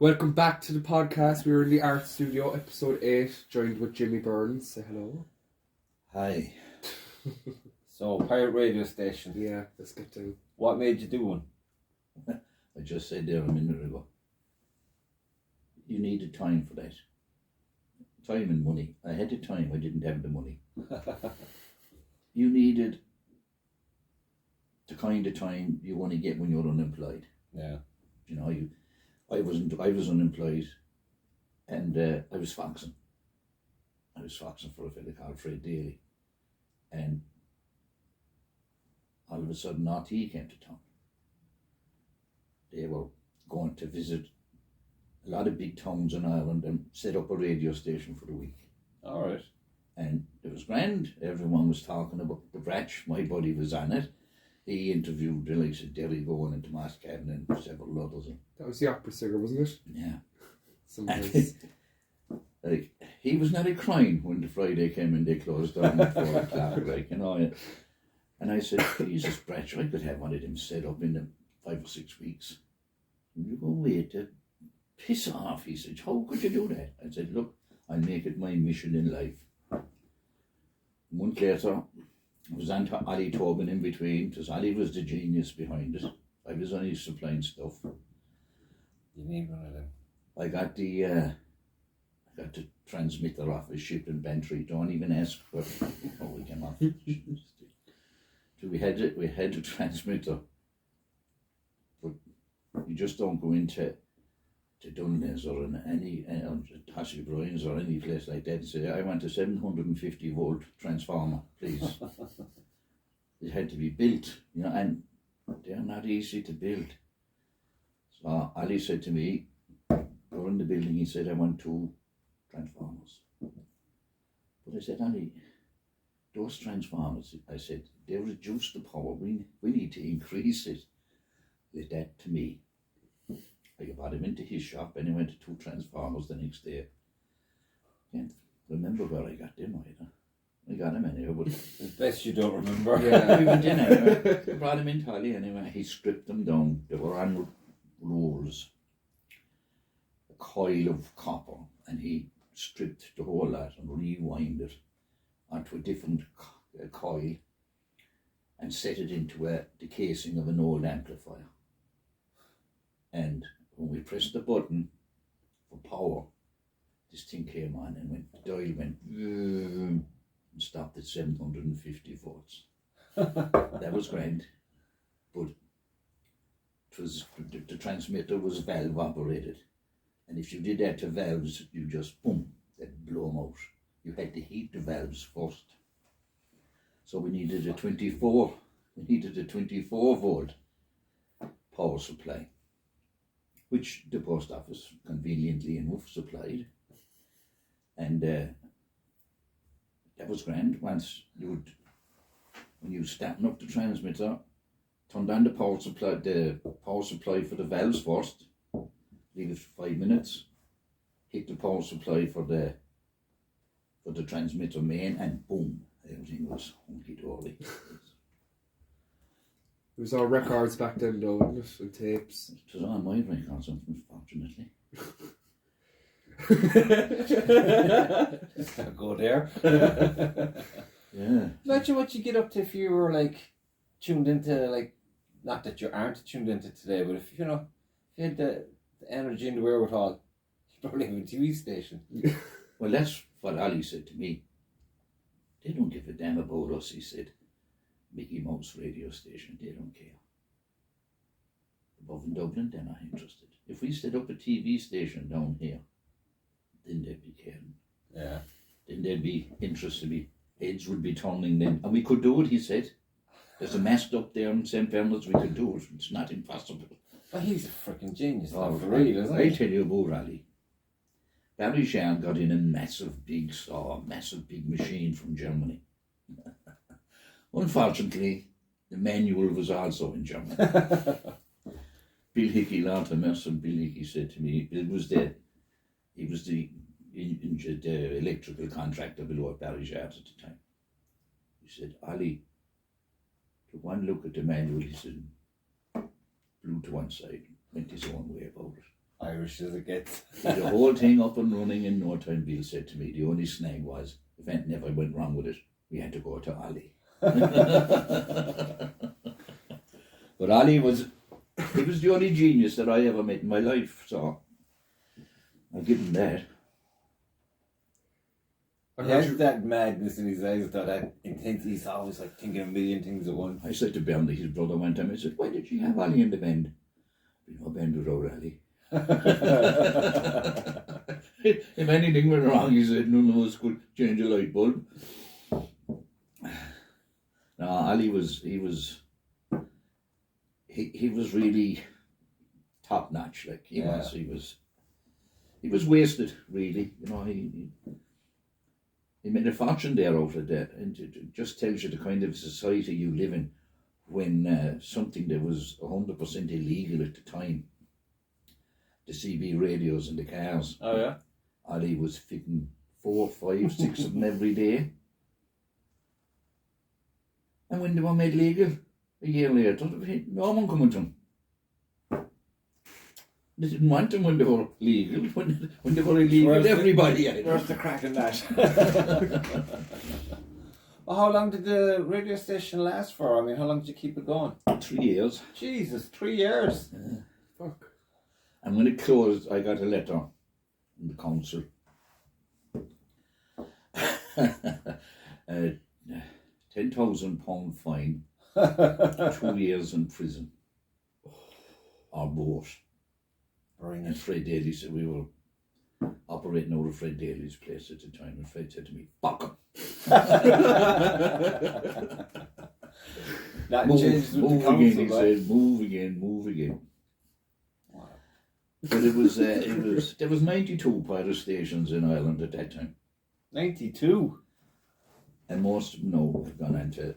Welcome back to the podcast. We're in the art studio, episode 8, joined with Jimmy Burns. Say hello. Hi. So, pirate radio station. Yeah, let's get to. What made you do one? I just said there a minute ago. You needed time for that. Time and money. I had the time, I didn't have the money. You needed the kind of time you want to get when you're unemployed. Yeah. You know, I was unemployed, and I was foxing. I was foxing for a fella called Fred Daly, and all of a sudden RT came to town. They were going to visit a lot of big towns in Ireland and set up a radio station for the week. All right. And it was grand. Everyone was talking about the Bratch. My buddy was on it. He interviewed the likes of Derry Gowan and Tomas Cavan and several others. That was the opera singer, wasn't it? Yeah. Sometimes. Like, he was nearly crying when the Friday came and they closed down at 4 o'clock, like, you know. And I said, Jesus, Bratch, I could have one of them set up in 5 or 6 weeks. And you go, wait, piss off. He said, how could you do that? I said, look, I'll make it my mission in life. A month later, I was on to Ollie Tobin in between, because Ollie was the genius behind it. I was only supplying stuff. You need one of them. I got the transmitter off a ship in Bantry. Don't even ask what we came off. So we had the transmitter, but you just don't go into Dunnes or in any Tassie Brian's or any place like that and say, I want a 750 volt transformer, please. It had to be built, you know, and they're not easy to build. So Ali said to me, we're in the building, he said, I want 2 transformers. But I said, Ali, those transformers, I said, they reduce the power. We need to increase it. Let that to me. I brought him into his shop and he went to 2 transformers the next day. Can't remember where I got them either. I got him anyway, but It's best you don't remember. Yeah. we went in anyway. I brought him into Holly anyway. He stripped them down. They were on rolls, a coil of copper, and he stripped the whole lot and rewind it onto a different coil and set it into the casing of an old amplifier. And when we pressed the button for power, this thing came on and the dial went and stopped at 750 volts. That was grand, but it was the transmitter was valve operated, and if you did that to valves, you just boom, they'd blow them out. You had to heat the valves first. So we needed a 24 volt power supply, which the post office conveniently enough supplied. And that was grand. Once when you starting up the transmitter, turn on the power supply for the valves first, leave it for 5 minutes, hit the power supply for the transmitter main, and boom, everything was hunky-dory. It was all records back then, though, wasn't it? And tapes. It was on my records, unfortunately. I'll go there. Yeah. Imagine what you get up to if you were like tuned into, like, not that you aren't tuned into today, but if you had the energy and the wherewithal, you probably have a TV station. Well, that's what Ali said to me. They don't give a damn about us, he said. Mickey Mouse radio station, they don't care. Above in Dublin, they're not interested. If we set up a TV station down here, then they'd be caring. Yeah. Then they'd be interested. Heads would be turning then. And we could do it, he said. There's a mast up there in St. Bernard's, we could do it. It's not impossible. Well, he's a freaking genius. Oh, For real, isn't I he? tell you about Ali. Barry Jean got in a massive big machine from Germany. Unfortunately, the manual was also in German. Bill Hickey, Lanta Mercer, Bill Hickey said to me, he was the electrical contractor below at Barry Jean at the time. He said, Ali, took one look at the manual, he said, blew to one side, went his own way about it. Irish as it gets. The whole thing up and running in no time, Bill said to me. The only snag was, if anything ever went wrong with it, we had to go to Ali. But Ali he was the only genius that I ever met in my life, so I'll give him that. He has that madness in his eyes, that intensity. He's always like thinking a million things at once. I said to Bernard, his brother, one time, I said, why did you have Ali in the band? No band without Ali. If anything went wrong, he said, none of us could change a light bulb. No, Ali was really top notch. Like he was wasted, really. You know, he made a fortune there out of that, and it just tells you the kind of society you live in when something that was 100% illegal at the time, the CB radios in the cars. Oh yeah. Ali was fitting 4, 5, 6 of them every day. And when they were made legal, a year later, no one coming to them. They didn't want them when they were legal. When they were illegal, everybody had them. Where's the crack in that? Well, how long did the radio station last for? I mean, how long did you keep it going? 3 years. Jesus, 3 years. Fuck. And when it closed, I got a letter from the council. £10,000 fine, 2 years in prison, or both. And Fred Daly said, we were operating out of Fred Daly's place at the time, and Fred said to me, fuck him. That Move changed with the again, council, he right? said, move again. Wow. But there was 92 pirate stations in Ireland at that time. 92. And most of them now have gone into,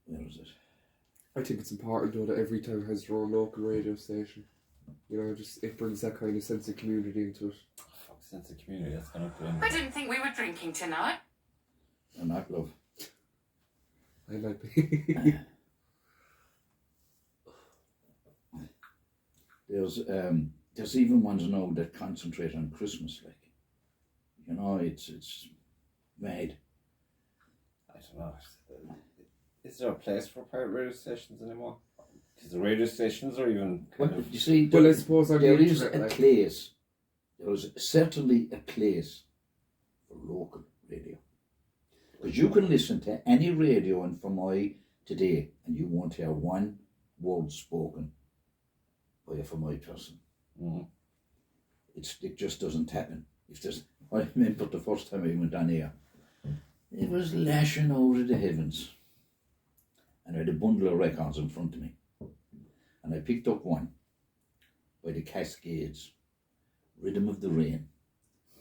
where was it? I think it's important though that every town has their own local radio station. You know, it brings that kind of sense of community into it. Fuck, sense of community, that's gonna put in. I didn't think we were drinking tonight. And that love. I might be. There's even ones now that concentrate on Christmas, like, you know, it's mad. I don't know. Is there a place for pirate radio stations anymore? Because the radio stations are even kind Well, of... you see, Well, I suppose on there the is internet, a like, place. There is certainly a place for local radio, because you can listen to any radio in Fermoy today, and you won't hear one word spoken by a Fermoy person. Mm. It just doesn't happen. I remember the first time I went on air, it was lashing out of the heavens, and I had a bundle of records in front of me, and I picked up one by the Cascades, Rhythm of the Rain.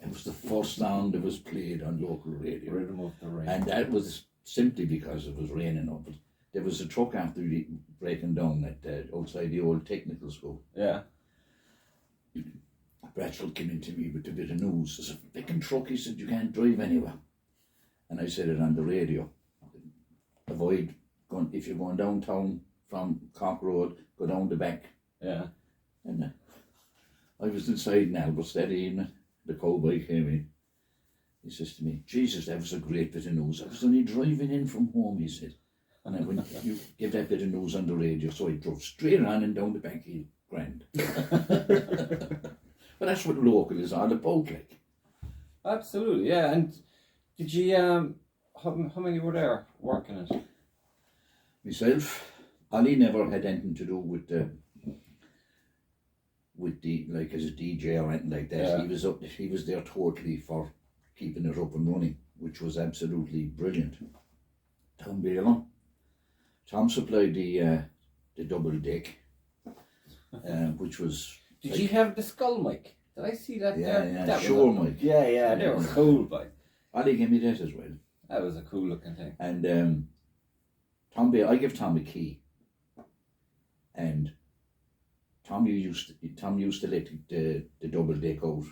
It was the first song that was played on local radio. Rhythm of the Rain. And that was simply because it was raining up. There was a truck after breaking down at outside the old technical school. Yeah. Bratchell came in to me with a bit of news. There's a picking truck, he said, you can't drive anywhere. And I said it on the radio. Avoid going, if you're going downtown from Cork Road, go down the back. Yeah. And I was inside in Albert that evening. The cowboy came in. He says to me, Jesus, that was a great bit of news. I was only driving in from home, he said. And I went, you give that bit of news on the radio. So I drove straight on and down the back hill. Grand. But that's what local is all about, like. Absolutely, yeah. And did you, how many were there working it? Myself, Ali never had anything to do with the like as a DJ or anything like that. Yeah. He was there totally for keeping it up and running, which was absolutely brilliant. Tom Bailon. Tom supplied the double deck, which was. Did you have the skull mic? Did I see that there? Yeah, That sure, was Mike. Yeah, they were cool, but Ali gave me that as well. that was a cool looking thing. And I gave Tom a key, and Tom used to let the double deck out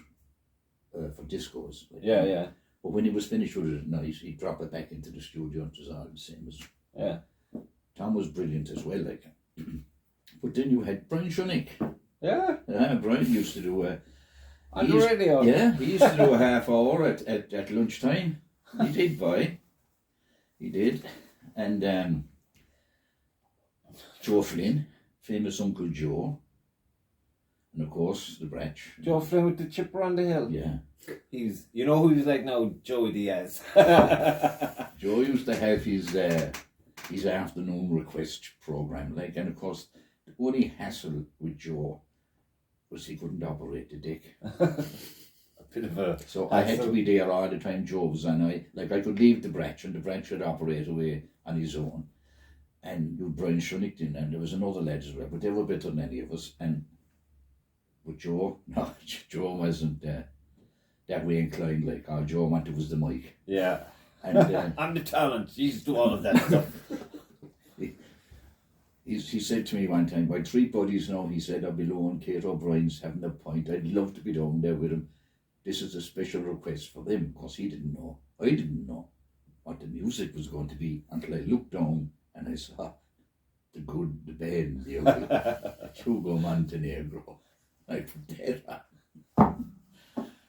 for discos. Like, Yeah. But when he was finished with it at night, he'd drop it back into the studio, and it was all the same as. Yeah. Tom was brilliant as well, like. But then you had Brian Shunick. Yeah. Brian used to do On the radio. Yeah, he used to do a half hour at lunchtime. He did, boy. He did. And Joe Flynn, famous Uncle Joe. And of course, the Bratch. Joe Flynn with the chipper on the hill. Yeah. You know who he's like now? Joey Diaz. Joe used to have his afternoon request program, like, and of course, the only hassle with Joe was he couldn't operate the deck. A bit of a. So I had to be there all the time Joe was on. I could leave the Bratch and the Bratch would operate away on his own. And you Brian Shunick in, and there was another lad as well, but they were better than any of us. And with Joe, no, Joe wasn't that way inclined. Like, all Joe wanted was the mic. Yeah. And I'm the talent. He's do all of that stuff. He said to me one time, "My three buddies now," he said, "are below and Kate O'Brien's having a pint. I'd love to be down there with him. This is a special request for them," because he didn't know. I didn't know what the music was going to be until I looked down and I saw the good, the bad, and the ugly. Hugo Montenegro. I put that on.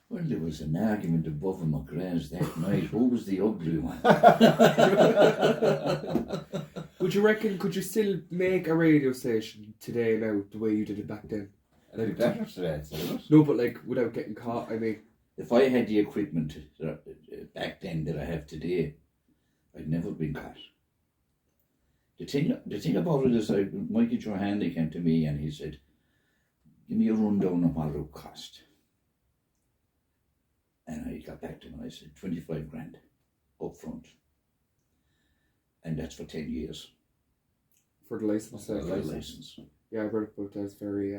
Well, there was an argument above McGrath's that night. Who was the ugly one? Would you reckon, could you still make a radio station today now the way you did it back then? It'd be better today, isn't it? No, but like without getting caught, I mean. If I had the equipment back then that I have today, I'd never been caught. The thing about it is, Mikey Johanny came to me and he said, "Give me a rundown of what it would cost." And I got back to him and I said, 25 grand up front. And that's for 10 years. For the license. For the license. Yeah, I read about that. It's very,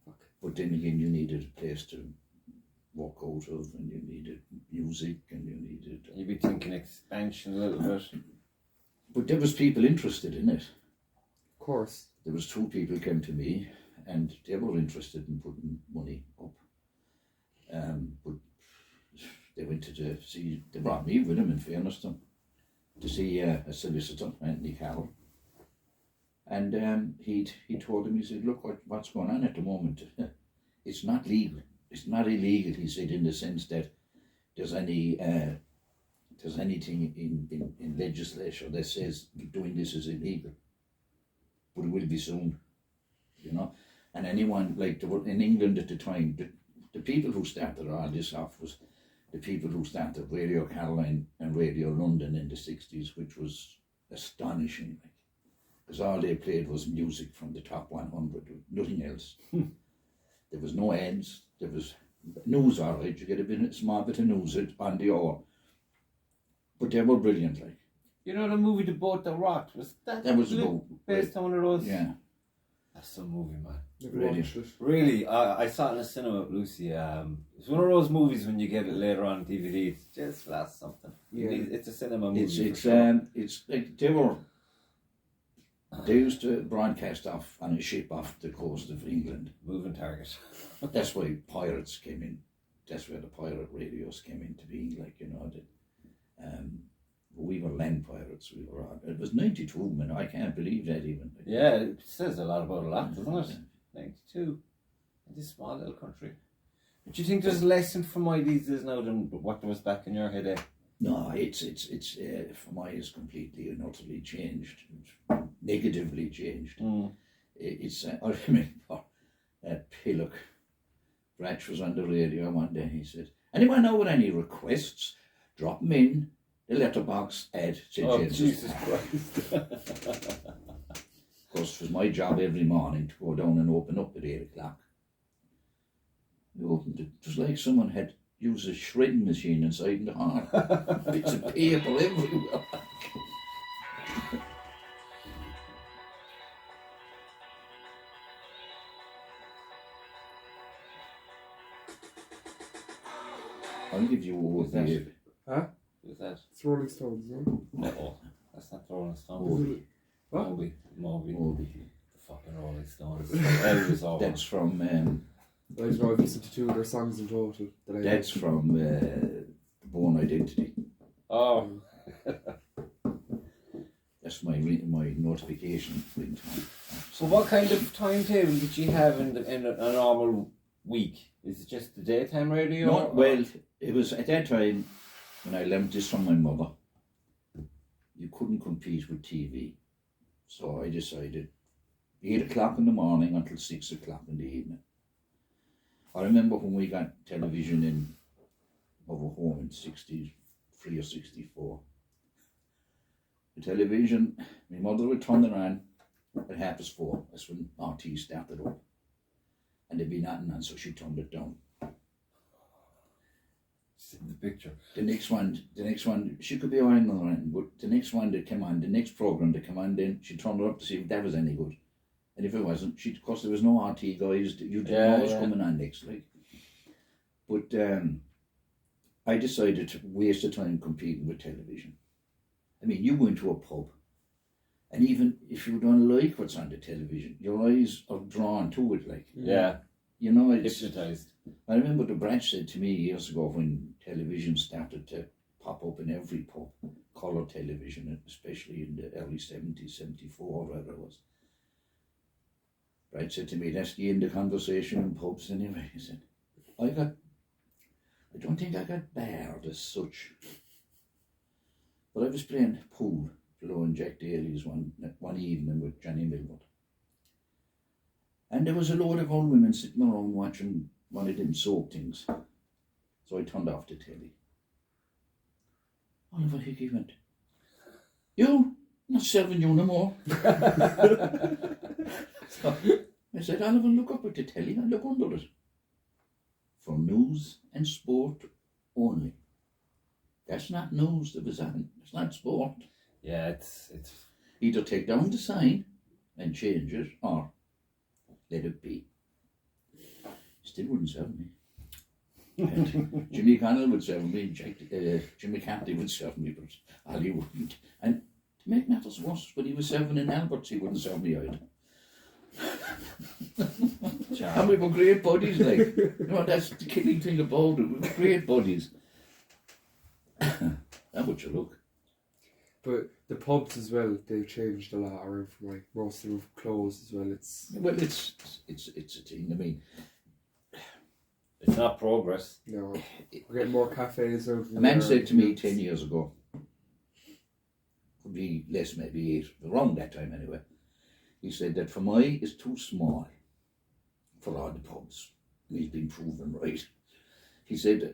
fuck. But then again, you needed a place to walk out of, and you needed music, and you needed... You'd be thinking expansion a little bit. But there was people interested in it. Of course. There was two people came to me, and they were interested in putting money up. But they went to see, they brought me with them, in fairness to them, to see a solicitor, Anthony Carroll. And he told him, he said, "Look what's going on at the moment. It's not legal. It's not illegal," he said, in the sense that there's anything in legislation that says doing this is illegal. But it will be soon, you know. And anyone, like in England at the time, the people who started all this off was the people who started Radio Caroline and Radio London in the 60s, which was astonishing. Because all they played was music from the top 100, nothing else. There was no ads, there was news, all right, you get a small bit of news on the hour. But they were brilliant, like. You know the movie The Boat That Rocked? That was the boat. based on one of those? Yeah. That's some movie, man. Never Really? watched it. Really, I saw it in the cinema with Lucy. It's one of those movies when you get it later on DVD, it's just that's something. Yeah. It's a cinema movie. It's like they used to broadcast off on a ship off the coast of England. Moving target. That's why pirates came in. That's where the pirate radios came into being, like, you know. We were land pirates. We were on. It was 92, man. I can't believe that even. Yeah, it says a lot about a lot, doesn't it? 92. In this small little country. But you think there's a lesson from my these days now than what there was back in your head? No, it's for my is completely and utterly changed, negatively changed. It's I remember Pillock Bratch was on the radio one day. He said, "Anyone know with any requests? Drop them in the letterbox at St. Oh, James's Jesus Park." Christ. Of course, it was my job every morning to go down and open up at 8 o'clock. We opened it just like someone had used a shredding machine inside the hall. Bits of paper everywhere. I'll give you all Who's that? the... Huh? Who's that? It's Rolling Stones, no? No, that's not the Rolling Stones. What? Moby. Moby. The fucking Rolling Stones. Elvis over. That's from... I don't know, I've listened to 2 of their songs in total. That's from The Born Identity. Oh. That's my notification ringtone. So what kind of timetable did you have in a normal week? Is it just the daytime radio? No, well, it was at that time when I learned this from my mother. You couldn't compete with TV, so I decided 8 o'clock in the morning until 6 o'clock in the evening. I remember when we got television in over home in 63 or 64. The television, my mother would turn it on at 4:30. That's when RT started up. And there'd be nothing on, so she turned it down. It's in the picture. The next one, she could be on the other end, but the next one that came on, the next program that came on, then she turned it up to see if that was any good. And if it wasn't, of course there was no RT guys, you didn't know what was coming on next, like. But I decided to waste the time competing with television. I mean, you go into a pub, and even if you don't like what's on the television, your eyes are drawn to it, like. Yeah. You know, it's... Hypnotized. I remember the branch said to me years ago when television started to pop up in every pub, colour television, especially in the early 70s, 74, whatever it was. Brad said to me, that's the end of conversation in pubs anyway. He said, I don't think I got barred as such. But I was playing pool below in Jack Daly's one evening with Johnny Millward. And there was a load of old women sitting around watching one of them soap things. So I turned off the telly. Oliver Hickey went, you, not serving you no more. So I said, Oliver, look up at the telly and look under it. For news and sport only. That's not news that was on. It's not sport. Yeah, it's Either take down the sign and change it, or let it be. Still wouldn't serve me. And Jimmy Connell would serve me, Jimmy Carty would serve me, but Ali wouldn't. And to make matters worse, when he was serving in Alberts, he wouldn't serve me either. And we were great buddies, like. You know, that's the killing thing about it. We were great buddies. How would you look? But the pubs as well, they've changed a lot around from like most of them have closed as well. It's a thing. I mean, it's not progress. no, we're getting more cafes out. a man said to me 10 years ago, could be less, maybe 8, around that time anyway. He said that Fermoy is too small for all the pubs. And he's been proven right. He said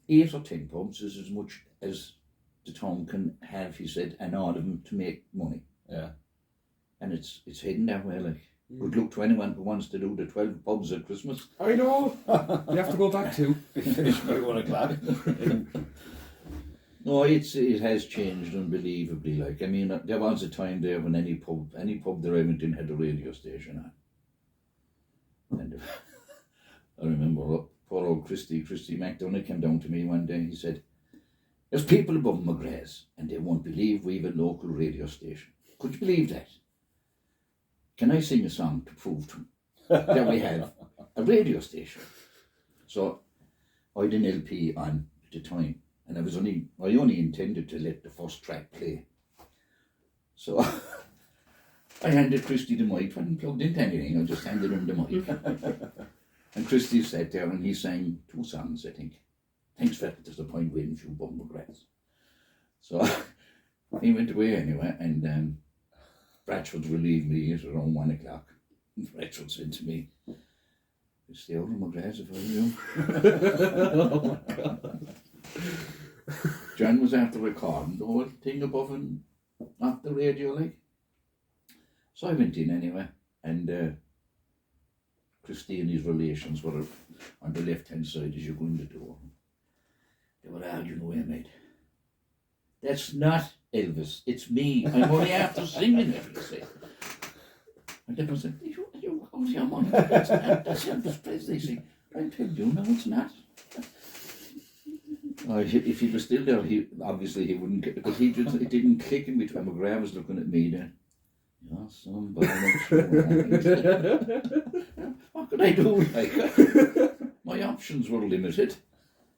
8 or 10 pubs is as much as the town can have, he said, and all of them to make money. Yeah. And it's heading that way, like. Good luck to anyone who wants to do the 12 pubs at Christmas. I know. You have to go back to. Finish by 1 o'clock. No, it has changed unbelievably. Like, I mean, there was a time there when any pub that I went in had a radio station on. And I remember poor old Christy McDonough came down to me one day and he said, there's people above McGrath's and they won't believe we've a local radio station. Could you believe that? Can I sing a song to prove to them that we have a radio station? So I had an LP on at the time, and I only intended to let the first track play. So I handed Christy the mic, wasn't plugged into anything, I just handed him the mic. And Christy sat there and he sang 2 songs, I think. Thanks for that, there's a point waiting for you, Bob McGrath. So he went away anyway, and Bradford relieved me at around 1 o'clock. Bradford said to me, stay out of McGrath's if I were you. Oh my God. John was after recording the whole thing above and off the radio, like. So I went in anyway, and Christy and his relations were on the left-hand side as you go in the door. They were arguing away, mate. That's not Elvis, it's me. I'm only after singing it, he said. And then I said, you out of your mind? That's Elvis Presley sing. I tell you, no, it's not. If he was still there, obviously he wouldn't get, because it didn't click in between. McGrath was looking at me then. You're somebody. What could I do? Like, my options were limited.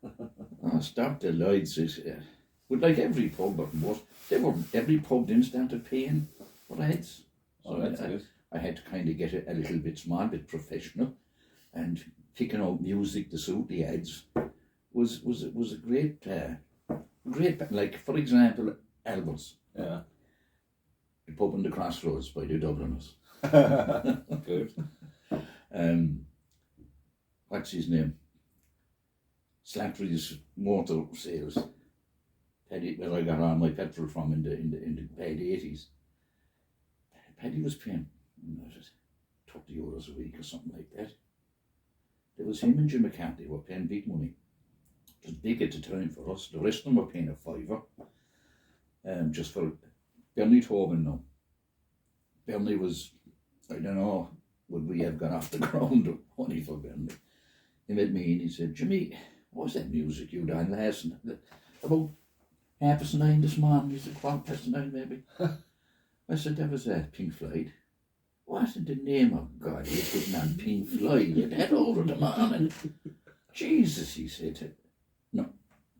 I stopped the lights. But like every pub up north, every pub then started paying for the heads. Oh, that's I, good. I had to kind of get it a little bit small, bit professional, and picking out music to suit the ads was a great, like for example, Albert's, Yeah. the pub on the crossroads by the Dubliners. Good. What's his name? Slattery's motor sales. Paddy, where I got all my petrol from in the bad 80s. Paddy was paying €30 a week or something like that. There was him and Jim McCarthy were paying big money. It was big at the time for us. The rest of them were paying a fiver. Just for Bernie Tobin now. Bernie was, I don't know, would we have gone off the ground of money for Bernie? He met me and he said, Jimmy, what was that music you done last night? About 9:30 this morning. He said, 9:15 maybe. I said, that was Pink Floyd. What in the name of God are you putting on Pink Floyd at that over the morning? Jesus, he said. No.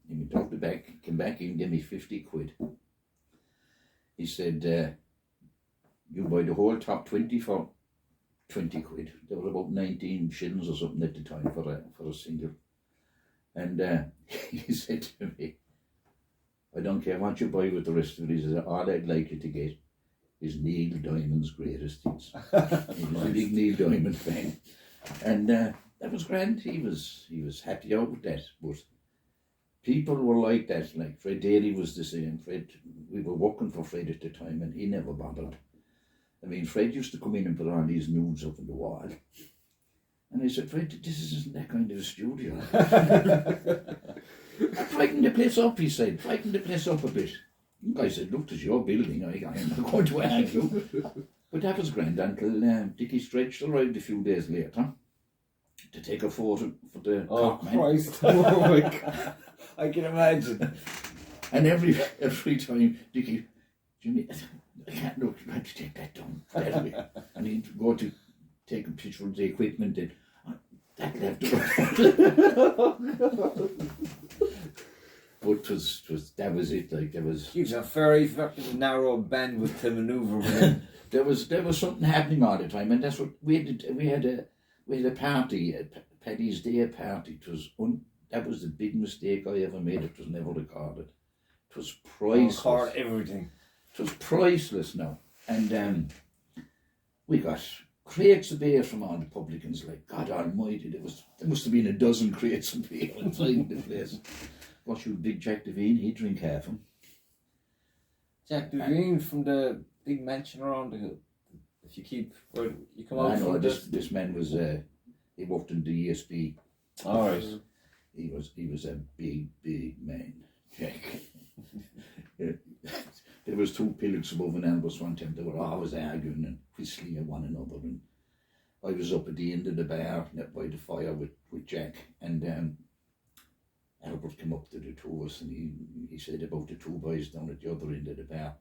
He went off the back, came back and gave me 50 quid. He said, you buy the whole top 20 for 20 quid. There were about 19 shillings or something at the time for a single. And he said to me, I don't care what you buy with the rest of it. He said, all I'd like you to get is Neil Diamond's greatest hits. He was a big Neil Diamond fan. And that was grand. He was happy out with that. But people were like that. Like Fred Daly was the same. We were working for Fred at the time and he never bothered. I mean, Fred used to come in and put on these nudes up on the wall. And I said, Fred, this isn't that kind of a studio. Frighten the place up, he said. Frighten the place up a bit. The guy said, look, it's your building. I'm not going to argue. But that was grand until Dickie Stretch arrived a few days later to take a photo for the Cockman. Christ. Oh my God. I can imagine. And every time Dickie, Jimmy, I can't look, you have to take that down. That'll be. And he'd go to take a picture of the equipment and that left. But that was it. Like there was. You've a very fucking narrow bandwidth to manoeuvre within. there was something happening all the time, and that's what we had a party, a Paddy's Day party. That was the big mistake I ever made. It was never recorded. It was priceless. Record everything. It was priceless now, and we got crates of beer from all the publicans. Like God Almighty, there must have been a dozen crates of beer inside the place. Got you big Jack Devine, he'd drink half them. Jack Devine from the big mansion around the hill. If you keep, where you come out I know from this man was, he worked in the ESB. All right. He was a big man, Jack. There was two pillars above an Albus one time. They were always arguing and whistling at one another. And I was up at the end of the bar by the fire with Jack, and Albert came up to the two of us and he said about the two boys down at the other end of the bar.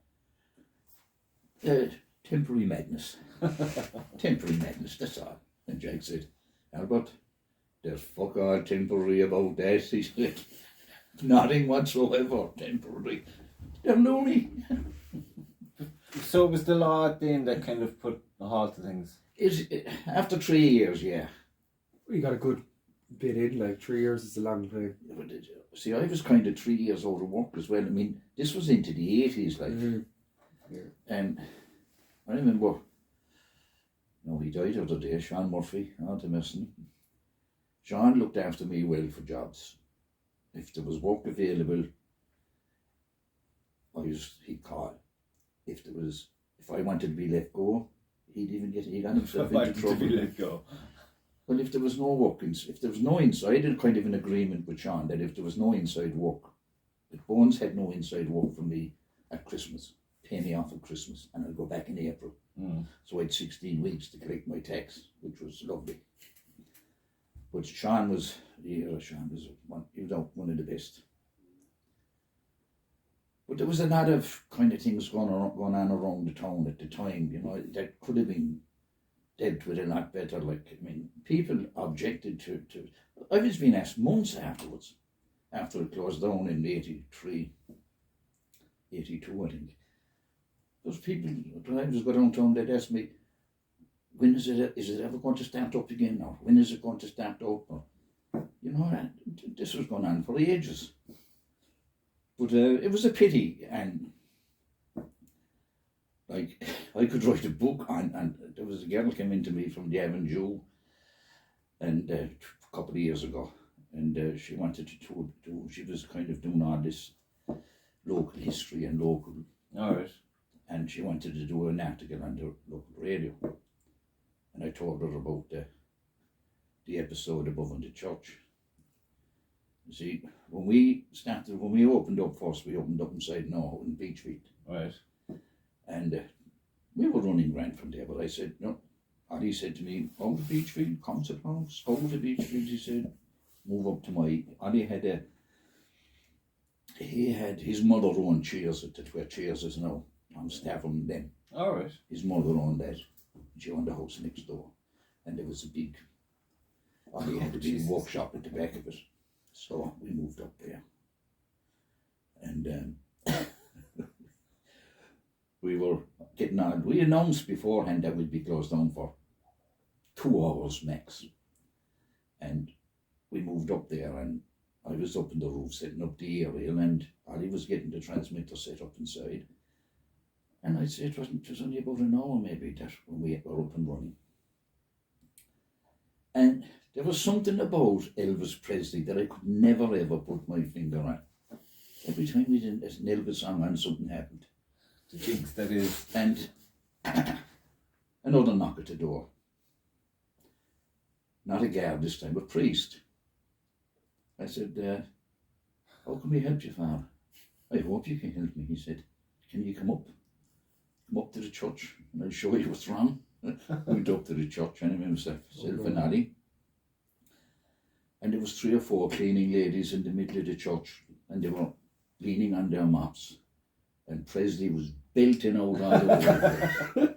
Temporary madness. Temporary madness, that's all. And Jack said, Albert, there's fuck all temporary about that. He said, nothing whatsoever temporary. They're loony. So it was the law then that kind of put a halt to things? After 3 years, yeah. We got a good bit in, like 3 years is a long time. See, I was kind of 3 years out of work as well. I mean, this was into the 80s, like. Mm-hmm. Yeah. And I remember, he died the other day, Sean Murphy, to Messon. Sean looked after me well for jobs. If there was work available, he'd call. If I wanted to be let go, he got himself into trouble. To be let go. Well, if there was no work, if there was no inside, I had kind of an agreement with Sean that if there was no inside work, that Bones had no inside work for me at Christmas, pay me off at Christmas, and I'd go back in April. Mm. So I had 16 weeks to collect my tax, which was lovely. But Sean was one of the best. But there was a lot of kind of things going on around the town at the time, that could have been dealt with a lot better. Like, I mean, people objected to I was being asked months afterwards, after it closed down in '83, 82, I think. Those people, drivers go downtown, they'd ask me, when is it ever going to start up again now? When is it going to start up? Or, you know, this was going on for ages. But it was a pity, and like, I could write a book on, and there was a girl came into me from the Avon Jew, and a couple of years ago, and she wanted to do, she was kind of doing all this local history and local, All right. and she wanted to do an article on the local radio. And I told her about the episode above in the church. You see, when we opened up first, we opened up inside Noho in Beachfield. Right. And we were running around from there, but I said, no. Ali said to me, go to Beachfield, concert house, go to Beachfield, he said, move up to my, Ali had he had his mother owned Cheers at where Cheers is now. I'm staffing them. All right. His mother owned that. She owned the house next door. And there was a big, Ali had a big Jesus. workshop at the back of it. So we moved up there. And we were getting on. We announced beforehand that we'd be closed down for 2 hours max. And we moved up there, and I was up in the roof setting up the aerial, and Ali was getting the transmitter set up inside. And I'd say it was only about an hour maybe that when we were up and running. And there was something about Elvis Presley that I could never ever put my finger on. Every time we did an Elvis song on, something happened. The jinx that is. And another knock at the door. Not a guard this time, a priest. I said, how can we help you, Father? I hope you can help me, he said. Can you come up? Come up to the church and I'll show you what's wrong. Went up to the church anyway, myself and Ali. And there was 3 or 4 cleaning ladies in the middle of the church, and they were leaning on their mops. And Presley was belting out all over the place.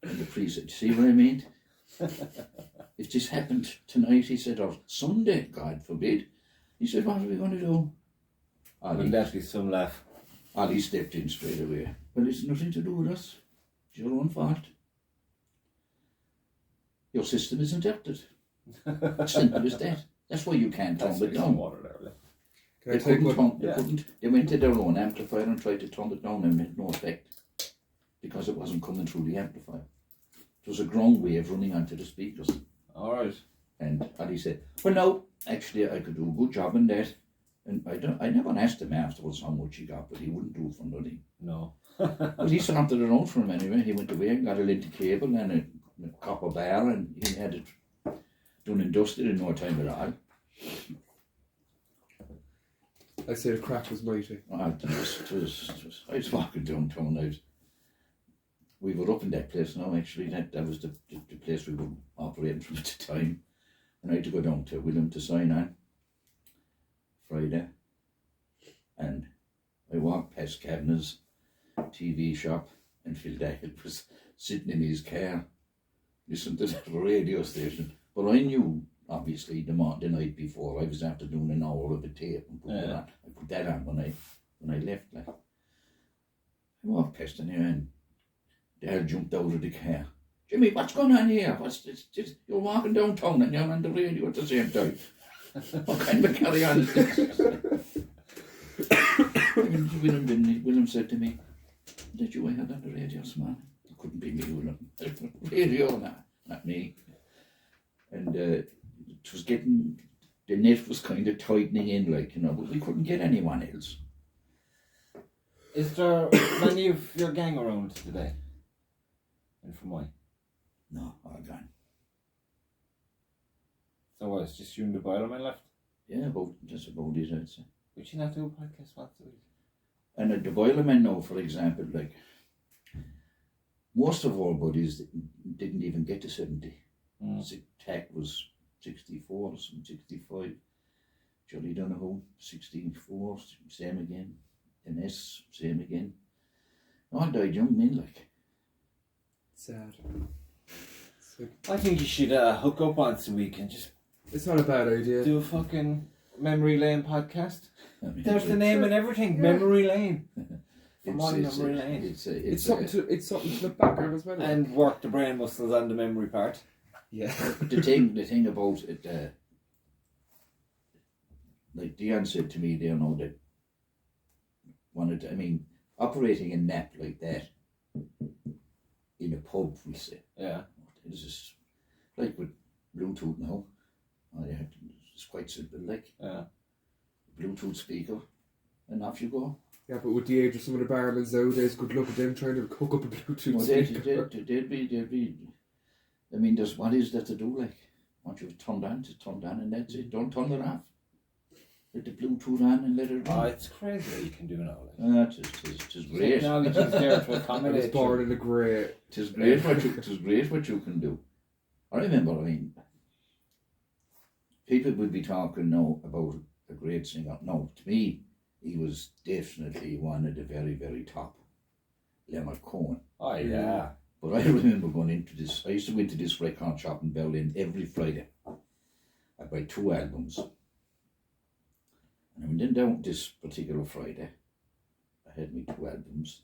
And the priest said, see what I mean? If this happened tonight, he said, or Sunday, God forbid, he said, what are we going to do? Wouldn't that be some laugh? Ali stepped in straight away. Well, it's nothing to do with us. It's your own fault. Your system is adapted. Simple as that. That's why you can't turn it down. Water there, like. Can I They take couldn't, one? they couldn't. They went to their own amplifier and tried to turn it down, and it had no effect because it wasn't coming through the amplifier. It was a ground wave running onto the speakers. All right. And Ali said, well, no, actually I could do a good job in that. And I never asked him afterwards how much he got, but he wouldn't do it for nothing. No. But he sorted it out for him anyway. He went away and got a lint cable and a copper bar, and he had it done and dusted in no time at all. I say the crack was mighty. I was walking downtown. We were up in that place now, actually. That was the place we were operating from at the time. And I had to go down to William to sign on Friday. And I walked past Kavanagh's TV shop, and Phil Dale was sitting in his car, listening to the radio station. But I knew, obviously, the night before, I was after doing an hour of a tape and put it on. I put that on when I left. Like. I walked past him here, and Dale jumped out of the car. Jimmy, what's going on here? What's this? You're walking downtown and you're on the radio at the same time. What kind of a carry on is this? William said to me, did you hear on the radio this morning? It couldn't be me, William. Radio, not me. And it was getting, the net was kind of tightening in, like, you know, but we couldn't get anyone else. Is there many of your gang around today? And from why? No, all gone. So what, it's just you and the Boilerman left? Yeah, that's about it, I'd say. Would you not do a podcast once a week? And the Boilermen now, for example, like, most of our buddies didn't even get to 70. Tack was 64, some 65. Jolly Donoghue, 64, same again. MS, same again. All died young men, like. Sad. I think you should hook up once a week and just It's not a bad idea. do a fucking Memory Lane podcast. I mean, There's the name and everything, Memory Lane. on memory lane. It's something to look back on as well. And work the brain muscles and the memory part. Yeah. the thing about it, like Dion said to me, they know that operating a nap like that in a pub, we say. Yeah. It's just like with Bluetooth now. It's quite simple, like. Yeah. Bluetooth speaker, and off you go. Yeah, but with the age of some of the barmans nowadays, good luck at them trying to hook up a Bluetooth Well, speaker. they'd be. I mean, what is there to do? Like, once you've turned on, and that's it. Don't turn it off. Let the Bluetooth on and let it run. Oh, it's crazy what you can do now. Like. It's great. Technology's there to I was accommodate born you. in a grey. It's great what you can do. I remember, people would be talking now about a great singer. No, to me, he was definitely one of the very, very top. Leonard Cohen. Oh, yeah. But I remember going into this. I used to go into this record shop in Berlin every Friday. I'd buy 2 albums. And I went in down this particular Friday. I had me 2 albums.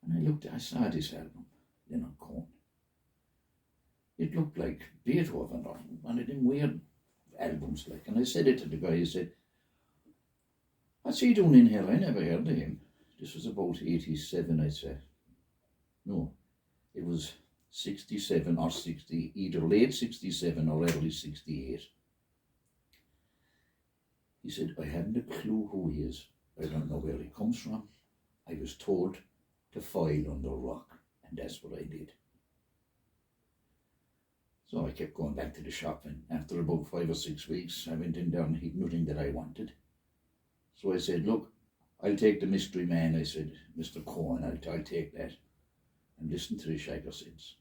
And I saw this album, Leonard Cohen. It looked like Beethoven or one of them weird albums. And I said it to the guy, he said, "What's he doing in here? I never heard of him." This was about 87, I'd say. No, it was 67 or 60, either late 67 or early 68. He said, "I haven't a clue who he is. I don't know where he comes from. I was told to file under rock, and that's what I did." So I kept going back to the shop, and after about 5 or 6 weeks, I went in there and he'd nothing that I wanted. So I said, "Look, I'll take the Mystery Man." I said, "Mr. Cohen, I'll take that." And listen to the Shaker since.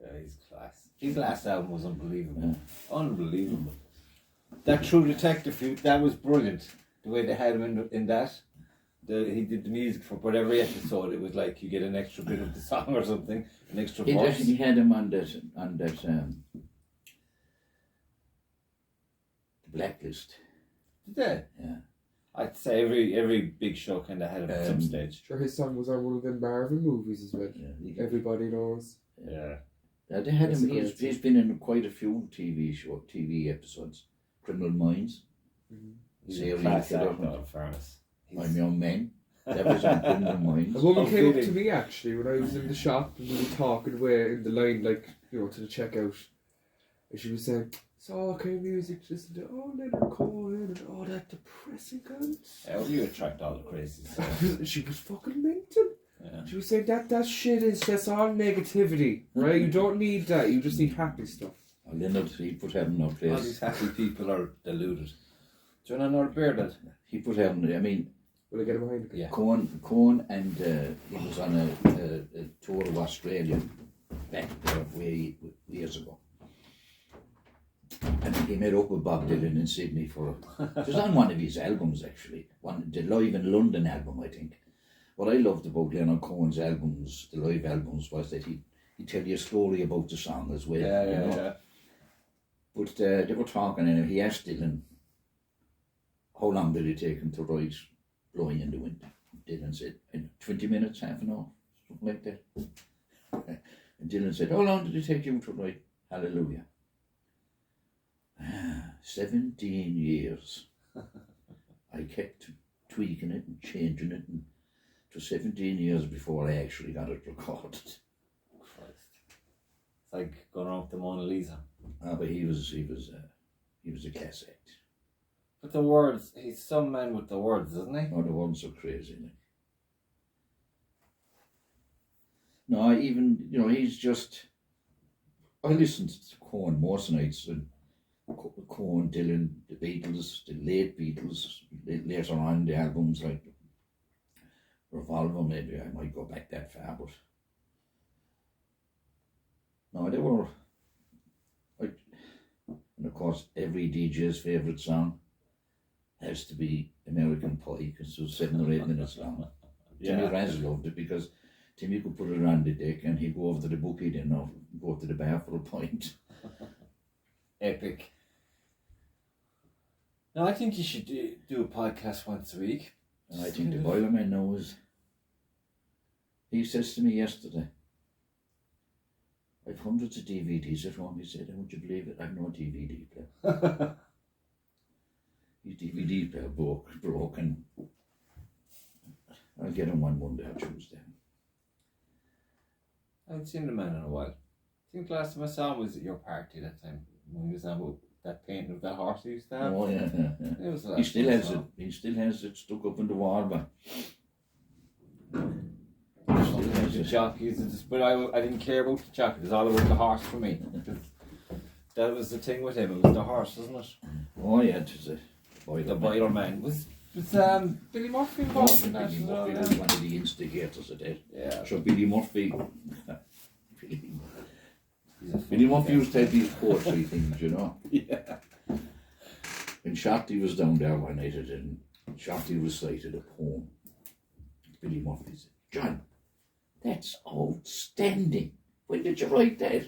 Yeah, he's class. His last album was unbelievable. Yeah. Unbelievable. That True Detective, that was brilliant. The way they had him in that. He did the music for every episode. It was like you get an extra bit of the song or something, an extra verse. He had him on that blacklist. Did they? Yeah. I'd say every big show kind of had him at some stage. Sure, his song was on one of the Marvel movies as well. Yeah, Everybody knows. Yeah. They had That's him. a great He's been in quite a few TV episodes. Criminal Minds. He's Serial a class Killer. actor, in fairness. I'm Young Men. That was on Criminal Minds. A woman came up fitting. to me actually when I was in the shop and we were talking away in the line, to the checkout. And she was saying, "So what kind of music to listen to? Oh, Leonard Cohen and all that depressing guns." How do you attract all the crazy stuff? She was fucking mental. Yeah. She was saying that shit is just all negativity, right? You don't need that. You just need happy stuff. Leonard, he put heaven in our All place. these happy people are deluded. Do you want another beer, Dad? He put heaven. Will I get him behind? Yeah. Cohen, and he was on a tour of Australia back there way years ago. And he met up with Bob Dylan in Sydney it was on one of his albums actually, the Live in London album, I think. What I loved about Leonard Cohen's albums, the live albums, was that he'd tell you a story about the song as well. Yeah. But they were talking, and he asked Dylan, how long did it take him to write Blowing in the Wind? Dylan said, in 20 minutes, half an hour, something like that. And Dylan said, how long did it take you to write Hallelujah? 17 years. I kept tweaking it and changing it, and it was 17 years before I actually got it recorded. Christ. It's like going around with the Mona Lisa. But he was a class act. But the words, he's some man with the words, isn't he? Oh, the words are crazy. No, even, he's just... I listened to Cohen most nights, and Cohen, Dylan, the Beatles, the late Beatles, later on the albums like Revolver, maybe I might go back that far, but... No, they were... And of course, every DJ's favourite song has to be American Pie, because it was 7 or 8 minutes long. Timmy Raz loved it because Timmy could put it around the deck and he'd go over to the bookie then or go to the bar for a pint. Epic. No, I think you should do a podcast once a week. And I think the Boilerman knows. He says to me yesterday, I've hundreds of DVDs at home. He said, and would you believe it? I've no DVD player. His DVD player broken. I'll get him one Monday or Tuesday. I haven't seen the man in a while. I think the last time I saw him was at your party that time when he was on about that painting of that horse he used to have. Oh yeah. It was the He last still time I has saw it. him. He still has it stuck up in the wall, but The jockeys, but I didn't care about the jockey. It was all about the horse for me. That was the thing with him. It was the horse, wasn't it? oh yeah, it was a The Boiler Man was Billy Murphy involved in that Billy as well. Murphy Yeah. was one of the instigators of that. Yeah. So Billy Murphy, He's a Billy Murphy fucking used to have these poetry things, you know. yeah. When Shorty was down there one night and Shorty recited a poem, Billy Murphy said, John, that's outstanding. When did you write that?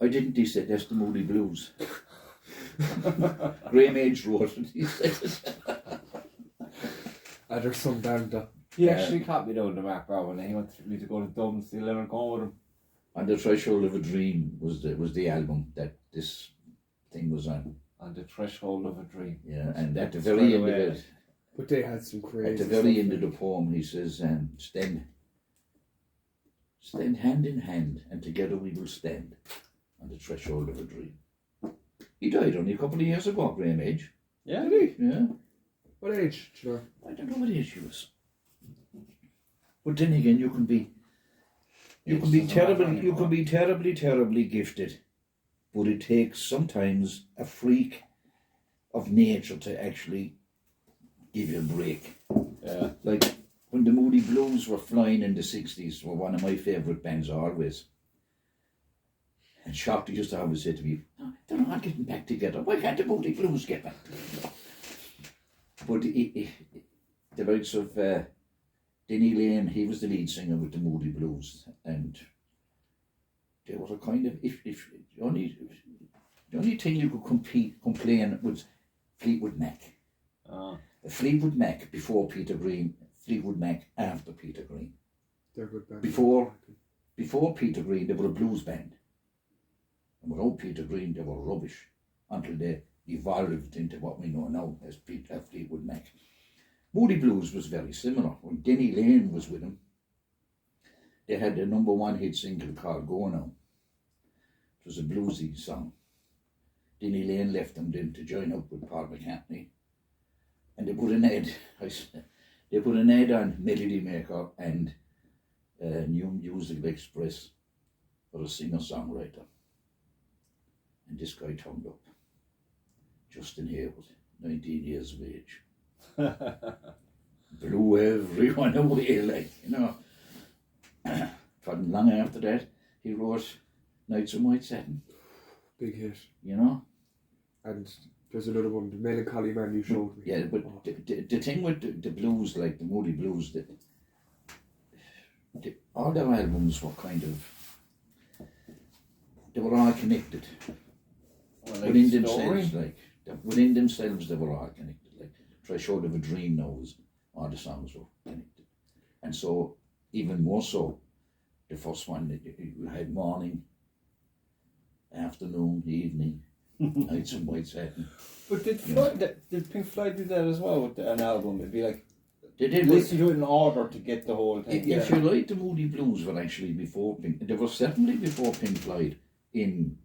I didn't, he said, that's the Moody Blues. Graham Edge wrote it, he said. There's some band that. He actually caught me down to Mark Brown and he wanted me to go to Dublin to see Leonard Cohen with him. On the Threshold of a Dream was the album that this thing was on. On the Threshold of a Dream. Yeah, and at the Straight very end of away. it, But they had some crazy. at the very stuff end of in the poem, he says, stand hand in hand, and together we will stand on the threshold of a dream. He died only a couple of years ago, Graham Edge. Yeah. Did he? Yeah, What age? Do you know? I don't know what age he was. But then again, you can be terribly gifted, but it takes sometimes a freak of nature to actually give you a break. Yeah. Like when the Moody Blues were flying in the 60s, were one of my favourite bands always. And Shorty used to always say to me, oh, they're not getting back together. Why can't the Moody Blues get back together? But the likes of Denny Lane, he was the lead singer with the Moody Blues, and they were a kind of, if the only thing you could complain was Fleetwood Mac. Fleetwood Mac before Peter Green, Fleetwood Mac after Peter Green. They're good band. Before Peter Green, they were a blues band. And without Peter Green, they were rubbish until they evolved into what we know now as Fleetwood Mac. Moody Blues was very similar. When Denny Lane was with them, they had their number one hit single called Go Now. It was a bluesy song. Denny Lane left them then to join up with Paul McCartney. And they put an ad on Melody Maker and New Musical Express for a singer-songwriter. And this guy turned up. Justin Hayward, 19 years of age. Blew everyone away, like, you know. From long after that, he wrote Nights in White Satin, Big hit. you know. And there's another one, The Melancholy Man you showed me. Yeah, but Oh. the thing with the blues, like the Moody Blues, that all their albums were kind of, they were all connected. Well, Within Story. themselves, within themselves, they were all connected. Like Threshold of a Dream knows all the songs were connected, and so even more so, the first one that you had morning, afternoon, evening, Nights in White Satin. But did Pink Floyd do that as well with an album? It'd be like They did. listen to it in order to get the whole thing. If you like, the Moody Blues were actually before Pink. They were certainly before Pink Floyd in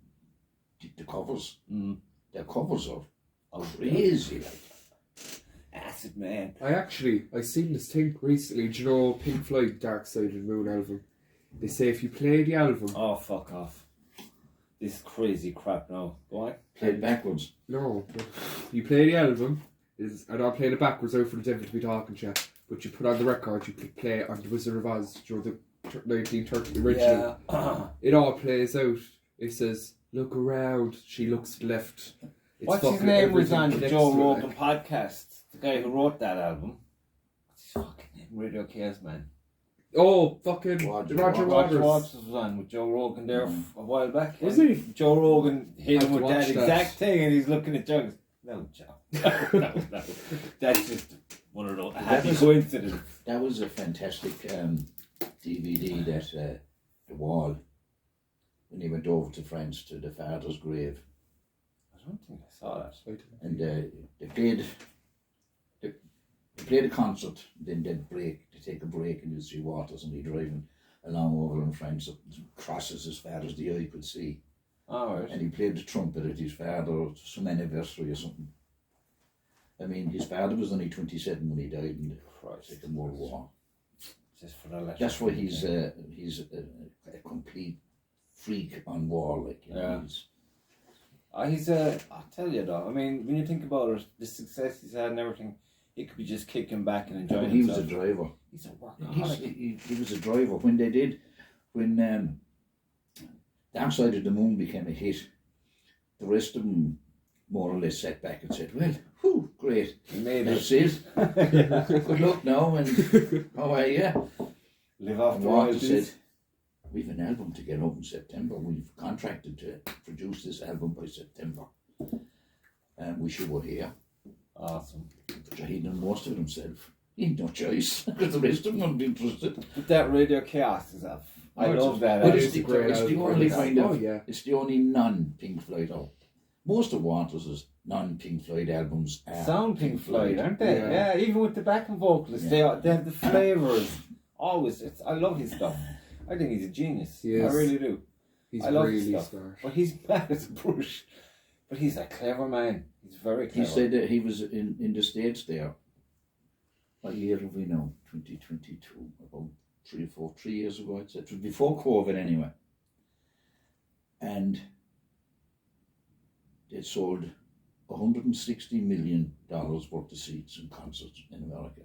the covers. Mm. Their covers are Oh, crazy, like. Acid Man. I seen this thing recently. Do you know Pink Floyd Dark Side of the Moon album? They say if you play the album, Oh, fuck off. This crazy crap now. Go on. Play it backwards. no, you play the album. And I'm playing it backwards out for the devil to be talking to you. But you put on the record, you click play on the Wizard of Oz, you know, the 1930 original. Yeah. It all plays out. It says, "Look around." She looks left. It's What's his fucking name was everything on the connects Joe to it, Rogan like. podcast? The guy who wrote that album. What's his fucking name? Radio Chaos Man. Oh, fucking Roger Roger Roger Waters. Waters was on with Joe Rogan there a while back. Was and he? Joe Rogan hit I've him with watched that that. exact thing and he's looking at Joe. No, Joe. No. That's just one of those That happy was- coincidences. That was a fantastic DVD that The Wall, when he went over to France to the father's grave, I don't think I saw that. and they played a concert, then they'd take a break, and you'd see Waters and he driving along over in France, crosses as far as the eye could see, All right. and he played the trumpet at his father's some anniversary or something. I mean, his father was only 27 when he died in the Christ. Second World War. Just for the letter. That's why he's a complete freak on war, like, you know. Yeah. He's, I'll tell you though, I mean, when you think about it, the success he's had and everything, he could be just kicking back and enjoying he was himself. a driver. He's a workaholic. He was a driver. When Dark Side of the Moon became a hit, the rest of them more or less sat back and said, well, whew, great. He made That's it. it. Good luck now, and how are you? Live off And the Walter royalties. said, we've an album to get up in September. We've contracted to produce this album by September. And we should go here. Awesome. But he done most of it himself. He had no choice, because the rest of them weren't interested. But that Radio Chaos is up. I love that. But album. it's the great album. only kind of, Oh, yeah. it's the only non-Pink Floyd album. Most of Waters' non-Pink Floyd albums are Sound Pink Floyd, aren't they? Yeah. Yeah, even with the backing vocalists, they have the flavours. Always, I love his stuff. I think he's a genius. He is. I really do. He's I love his really stuff. smart. But he's bad as a brush. But he's a clever man. He's very clever. He said that he was in the States there. What year have we now? 2022, about 3 years ago, I'd say. It was before COVID anyway. And they sold $160 million worth of seats and concerts in America,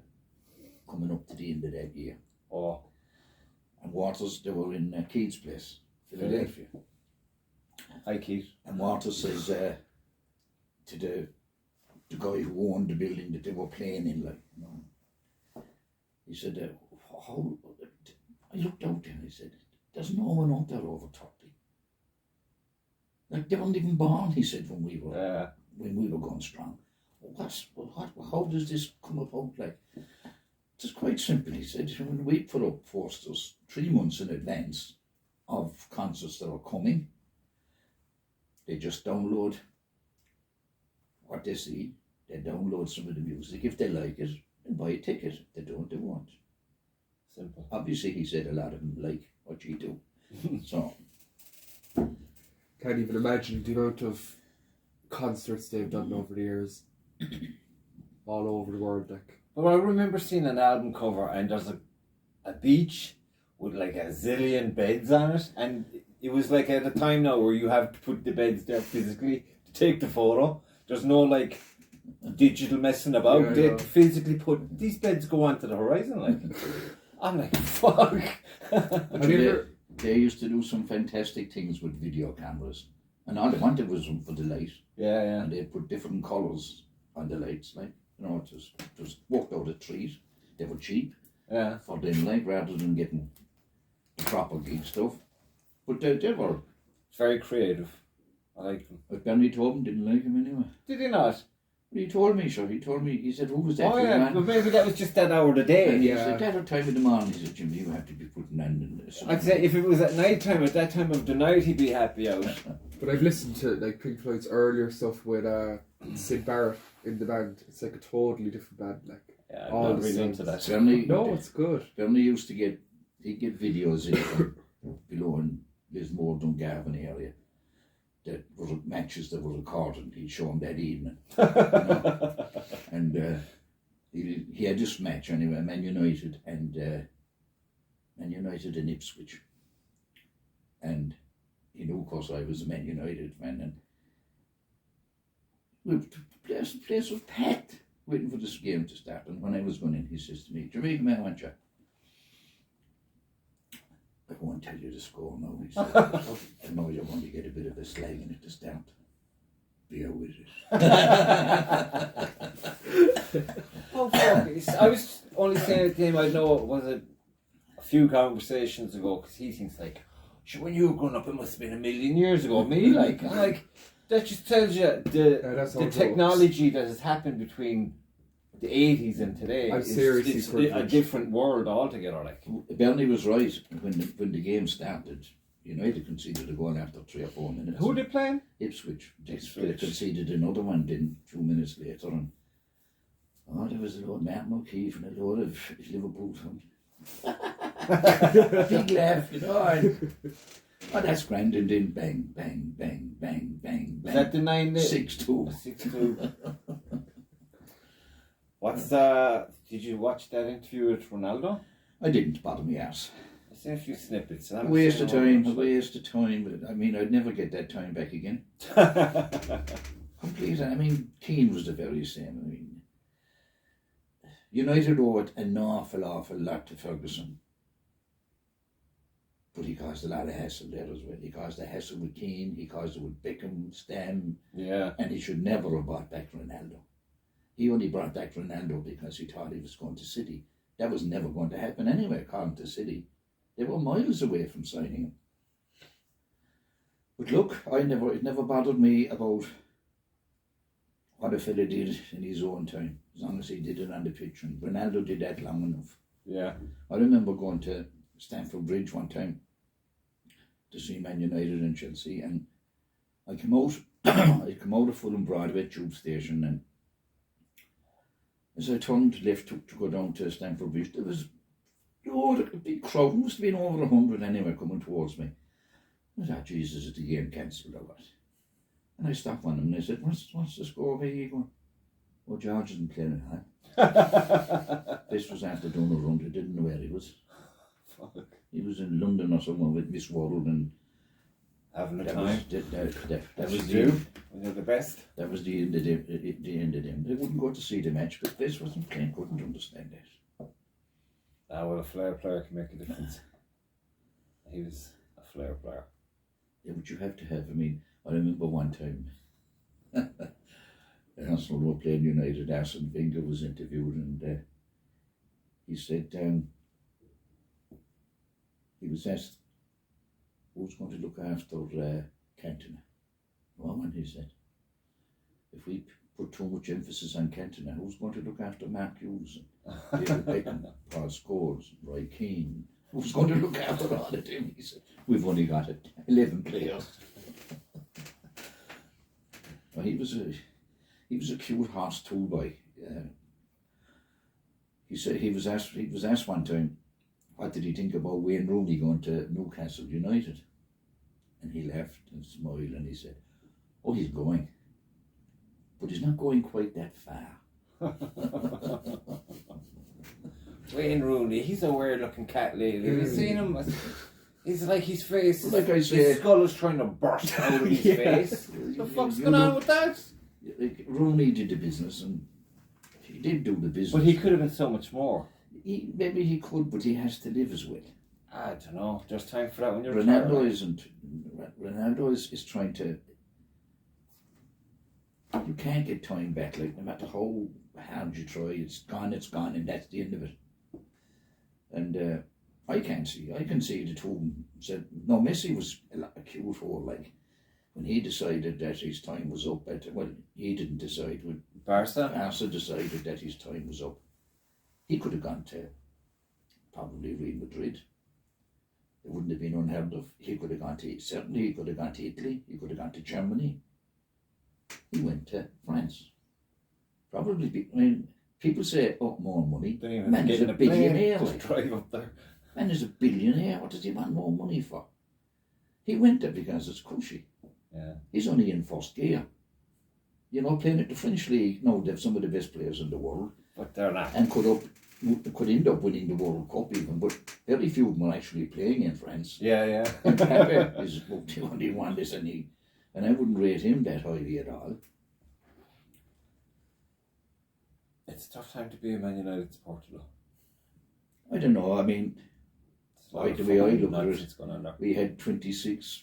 coming up to the end of that year. Oh, And Waters, they were in Keith's place, Philadelphia. hi Keith. And Waters says to the guy who owned the building that they were playing in, like, you know, he said, how, I looked out there and he said, there's no one out there over 30. Like, they weren't even born, he said, when we were going strong. How does this come about? Like, it's quite simple, he said. When we put up posters 3 months in advance of concerts that are coming, they just download what they see, they download some of the music. If they like it, they buy a ticket. If they don't, they won't. Simple. Obviously, he said a lot of them like what you do. So, Can't even imagine the amount of concerts they've done over the years. All over the world, like. But I remember seeing an album cover and there's a beach with like a zillion beds on it, and it was like at a time now where you have to put the beds there physically to take the photo. There's no like digital messing about. Yeah, I They know. physically put these beds go onto the horizon. Like, I'm like, fuck. Have you ever? they used to do some fantastic things with video cameras. And all they wanted was them for the light. Yeah, yeah. And they put different colours on the lights, like, you know, just worked out a treat. They were cheap Yeah. for them, like, rather than getting the proper geek stuff. But they were, It's very creative. I like them. but Bernie Tobin didn't like him anyway. Did he not? But he told me, sure. He said, who was that? Oh young yeah, man? but maybe that was just that hour of the day. And he Yeah. said, that time of the morning. He said, Jimmy, you have to be putting on this. I'd say if it was at night time, at that time of the night, he'd be happy out. But I've listened to like Pink Floyd's earlier stuff with Sid Barrett in the band. It's like a totally different band. Like, Yeah, I'm all not the really songs. into that. Bernie, no, it's good. Bernie used to he'd get videos in from below in Lismore, Dungarvan area. That were matches that were recorded. He'd show them that evening. You know? And he had this match anyway, Man United and Ipswich. And he knew, of course, I was a Man United fan. And the place was packed, waiting for this game to start. And when I was going in, he says to me, Jamaica, man, aren't you? I won't tell you the score now, he said. I know you want to get a bit of a slag in it to start. Bear with it. Oh, fuck. I was only saying it to him, I know it was a few conversations ago, because he thinks like, sure, when you were growing up, it must have been a million years ago. Me, like, I'm like, that just tells you that's the how it technology that has happened between the 80s and today. I'm It's seriously a different world altogether. Like, Bernie was right when the game started. United conceded a goal after 3 or 4 minutes. who are they playing? Ipswich. They Ipswich. conceded another one then 2 minutes later. And there was a load of Martin O'Keefe and a load of Liverpool fans. Big laugh, and, that's grand, and then bang, bang, bang, bang, bang, bang. Is that the 6-2. 6-2. Did you watch that interview with Ronaldo? I didn't bother me ass. I seen a few snippets. And A waste of time. I mean, I'd never get that time back again. Complete. I mean, Keane was the very same. I mean, United owed an awful lot to Ferguson. But he caused a lot of hassle there as well. He caused a hassle with Keane, he caused it with Beckham, Stam, Yeah. and he should never have brought back Ronaldo. He only brought back Ronaldo because he thought he was going to City. That was never going to happen anyway, according to City. They were miles away from signing him. But look, it never bothered me about what a fella did in his own time, as long as he did it on the pitch. And Ronaldo did that long enough. Yeah. I remember going to Stamford Bridge one time to see Man United and Chelsea, and I came out of Fulham Broadway tube station, and as I turned left to go down to Stamford Bridge, there was a big crowd, must have been over 100 anyway, coming towards me. I thought, Jesus, is the game cancelled or what? And I stopped one of them and I said, what's the score? Where are you going? Oh, George isn't playing at home. This was after doing a run. I didn't know where he was. Fuck. He was in London or somewhere with Miss World, and Having a that time. was was the you. When you're the best. That was the end of them. The end of them. They wouldn't go to see the match, but this wasn't playing. Couldn't understand that. Well, a flair player can make a difference. He was a flair player. Yeah, but you have to have. I mean, I remember one time, Arsenal were playing United. Arsene Wenger was interviewed, and he said he was asked who's going to look after Cantona. Well, and he said, if we put too much emphasis on Cantona, who's going to look after Mark Hughes, David Beckham, Paul Scholes, Roy Keane? Who's going to look after all of them? He said, we've only got 11 players. Well, he was a cute horse tool boy. He said he was asked one time, what did he think about Wayne Rooney going to Newcastle United? And he laughed and smiled and he said, oh, he's going. But he's not going quite that far. Wayne Rooney, he's a weird looking cat lately. Have you seen him? He's like his face. Like I say, his skull is trying to burst out of his face. What the fuck's going on with that? Like, Rooney did the business, and he did do the business. But he could have been so much more. Maybe he could, but he has to live as well. I don't know. There's time for that when you're Ronaldo retired. isn't. Ronaldo is trying to. You can't get time back. Like, no matter how hard you try, it's gone, and that's the end of it. And I can see the two said, no, Messi was a cute hole, like, when he decided that his time was up, he didn't decide, when Barca decided that his time was up. He could have gone to probably Real Madrid. It wouldn't have been unheard of. He could have gone to Italy, he could have gone to Germany. He went to France. People say, oh, more money. Man is a billionaire. Just drive up there. Man is a billionaire. What does he want more money for? He went there because it's cushy. Yeah. He's only in first gear. You know, playing at the French league. No, they've some of the best players in the world. But they're not. And could end up winning the World Cup even. But very few of them are actually playing in France. Yeah. Mbappe is the only one, isn't he? And I wouldn't rate him that highly at all. It's a tough time to be a Man United supporter, though. I don't know. I mean, Like the way I look at it's going on there. we had 26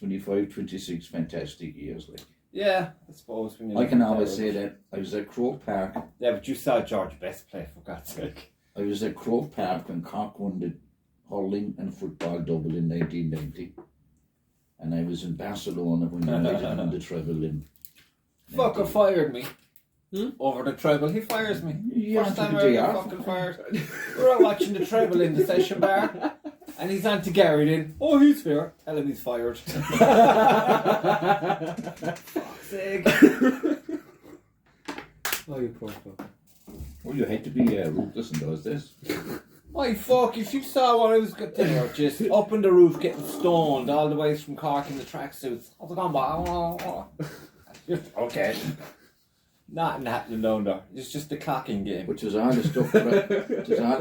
fantastic years. Like, Yeah, I suppose. When you I look can at always that, say that I was at Croke Park. Yeah, but you saw George Best play, for God's sake. I was at Croke Park when Cork won the hurling and football double in 1990. And I was in Barcelona when United won the treble in... Fucker fired me. over the treble. He fires me. Yeah, First time to I the ever DR. fucking fired. We're out watching the treble in the session bar, and he's on to Gary then. Oh, he's here. Tell him he's fired. Fuck's sake. Oh, you poor fuck. Well, you had to be ruthless in those days. My fuck, if you saw what I was there, just up on the roof getting stoned all the way from Cork in the tracksuits. How's it going, boy? Okay. Nothing happening down there. It's just a clocking game. Which was all the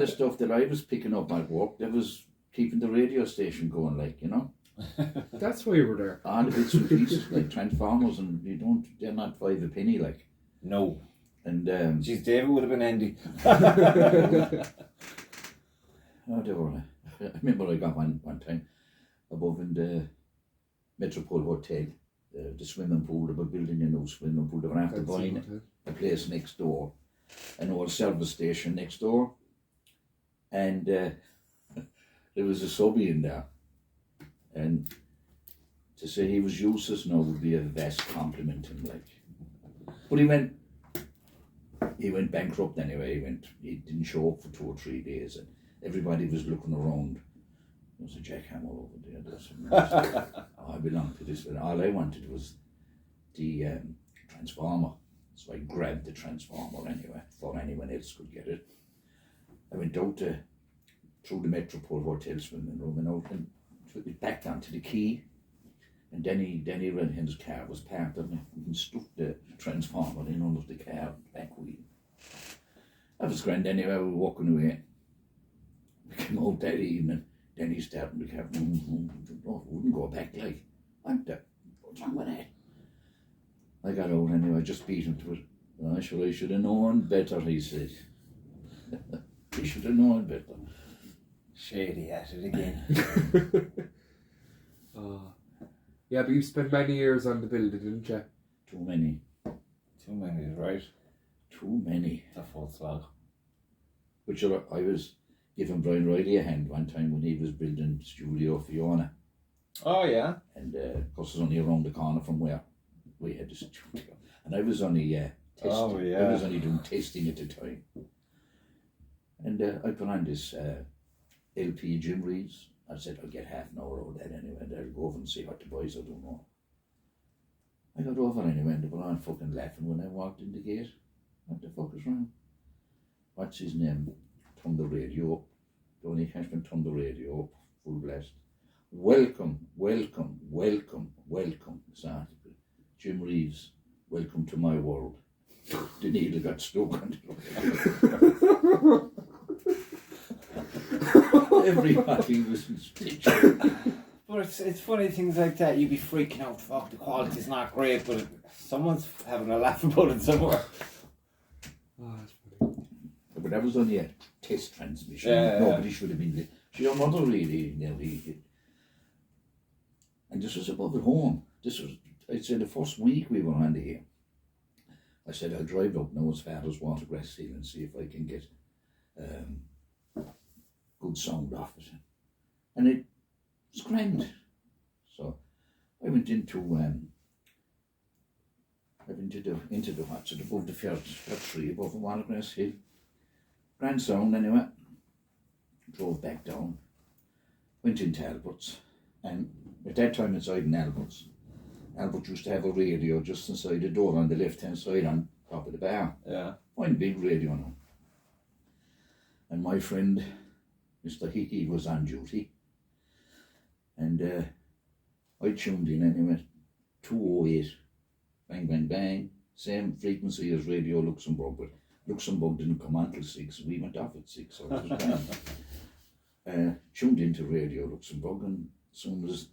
stuff that I was picking up at work that was keeping the radio station going, like, you know. That's why you were there. All the bits and pieces, like Transformers, and they're not 5 a penny, like. No. And Jeez, David would have been handy. oh, they were. I remember I got one time above in the Metropole Hotel, the swimming pool. They were building a new swimming pool. They were after buying a place next door, an old service station next door, and there was a subby in there, and to say he was useless now would be a vast compliment to him, like. But he went bankrupt anyway. He didn't show up for 2 or 3 days, and everybody was looking around. There was a jackhammer over there. Oh, I belong to this. And all I wanted was the transformer. So I grabbed the transformer anyway, before anyone else could get it. I went out through the Metropole Hotel swimming room and out and back down to the quay. And Denny Redhen's car was parked on it and stuck the transformer in under the car back wheel. That was grand anyway. We were walking away. We came out that evening. Denny started the car. Oh, wouldn't go back like. What's wrong with that? I got out anyway. I just beat him to it. I should have known better, he said. He should have known better. Shady at it again. Yeah, but you spent many years on the building, didn't you? Too many. Too many, right? Too many. The full slog. Which I was giving Brian Riley a hand one time when he was building Studio Fiona. Oh, yeah. And of course it was only around the corner from where we had the studio. And I was only testing. Oh, yeah. I was only doing testing at the time. And I put on this LP Jim Reeves. I said, I'll get half an hour out of that anyway, and I'll go over and see what the boys are doing more. I got over anyway, and they were all fucking laughing when I walked in the gate. What the fuck is wrong? What's his name? Turned the radio up. Donny Cashman turned the radio up, full blast. Welcome, welcome, welcome, welcome. Started. Jim Reeves, welcome to my world. The needle got stuck on the everybody was in stitch. But it's funny things like that. You'd be freaking out. Fuck, the quality's not great, but someone's having a laugh about it somewhere. Oh, that's funny. But that was only a test transmission. Yeah, Nobody should have been. Your mother really nearly. And this was above at home. This was, I'd say, the first week we were on the air. I said, I'll drive up now as far as Watergrass Hill and see if I can get good sound off it. And it was grand. So I went into the what's it above the fair tree above the Watergrass Hill. Grand sound anyway. Drove back down. Went into Albert's, and at that time inside in Albert used to have a radio just inside the door on the left hand side on top of the bar. Yeah. One big radio now. And my friend Mr. Hickey was on duty, and I tuned in anyway. 208, bang bang bang, same frequency as Radio Luxembourg, but Luxembourg didn't come on till 6. We went off at 6, so it was grand. Tuned into Radio Luxembourg, and as soon as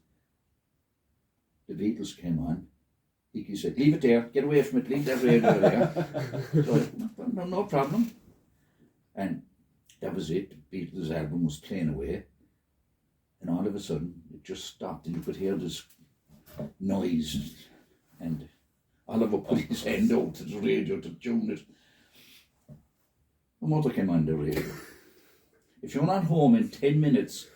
the Beatles came on, Hickey said, "Leave it there, get away from it, leave that radio there." So no problem. And that was it. The Beatles album was playing away, and all of a sudden it just stopped, and you could hear this noise, and Oliver put his hand out to the radio to tune it. My mother came on the radio. If you're not home in 10 minutes,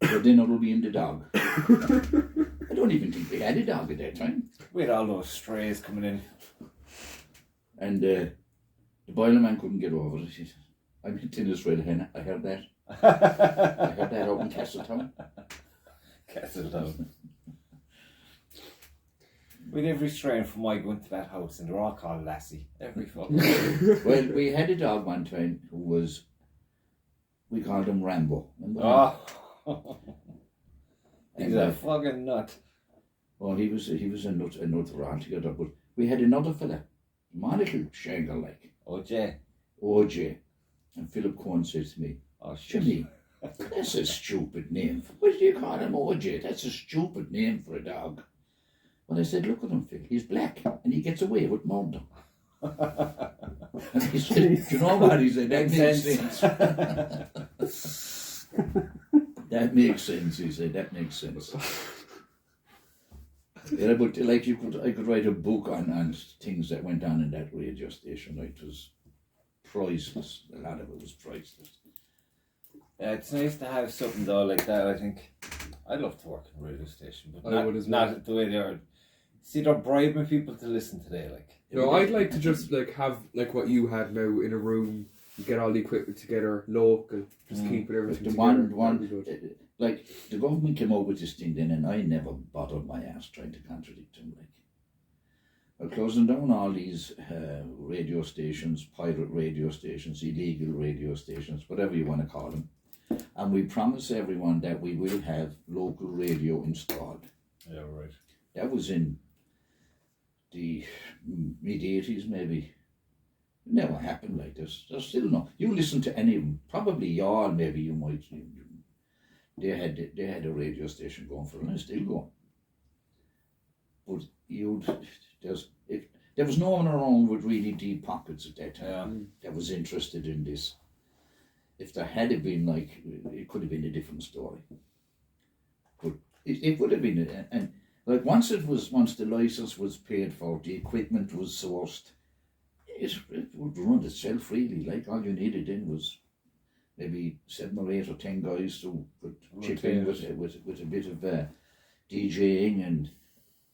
your dinner will be in the dog. I don't even think we had a dog at that time. We had all those strays coming in. And The boilerman couldn't get over it. He said, I'm hitting this red hen. I heard that. I heard that out in Castletown. Castletown. With every strain from I go into that house and they're all called Lassie. Every fucking day. Well, we had a dog one time who was, we called him Rambo. Remember him? Oh. He's And, a fucking nut. well, he was a nut altogether. But we had another fella, Monica Shangle, like Oh, Jay. OJ. And Philip Cohen said to me, Oh, shit. Jimmy, that's a stupid name. What do you call him OJ? That's a stupid name for a dog. Well, I said, look at him, Phil. He's black and he gets away with murder. And he said, do you know what? He said, that makes sense. That makes sense, he said, that makes sense. Yeah, but like I could write a book on things that went on in that radio station. Like, it was priceless. A lot of it was priceless. Yeah, it's nice to have something though like that. I think I'd love to work in a radio station, but I would as well. not the way they are. See, they're bribing people to listen today. Like, No, I'd like to just like have like what you had now in a room. You get all the equipment together, local, just keep everything The together. one, That'd be good. like the government came out with this thing then, and I never bothered my ass trying to contradict them. Like, we're closing down all these radio stations, pirate radio stations, illegal radio stations, whatever you want to call them, and we promise everyone that we will have local radio installed. yeah, right. That was in the mid-80s, maybe. It never happened like this. There's still no. You listen to any of them, probably y'all, maybe you might. They had a radio station going for it, and it's still going. But there was no one around with really deep pockets at that time that was interested in this. If there had been, like, it could have been a different story. But it would have been, and like once the license was paid for, the equipment was sourced, it would run itself really. Like, all you needed then was maybe 7 or 8 or 10 guys who could chip in with a bit of DJing, and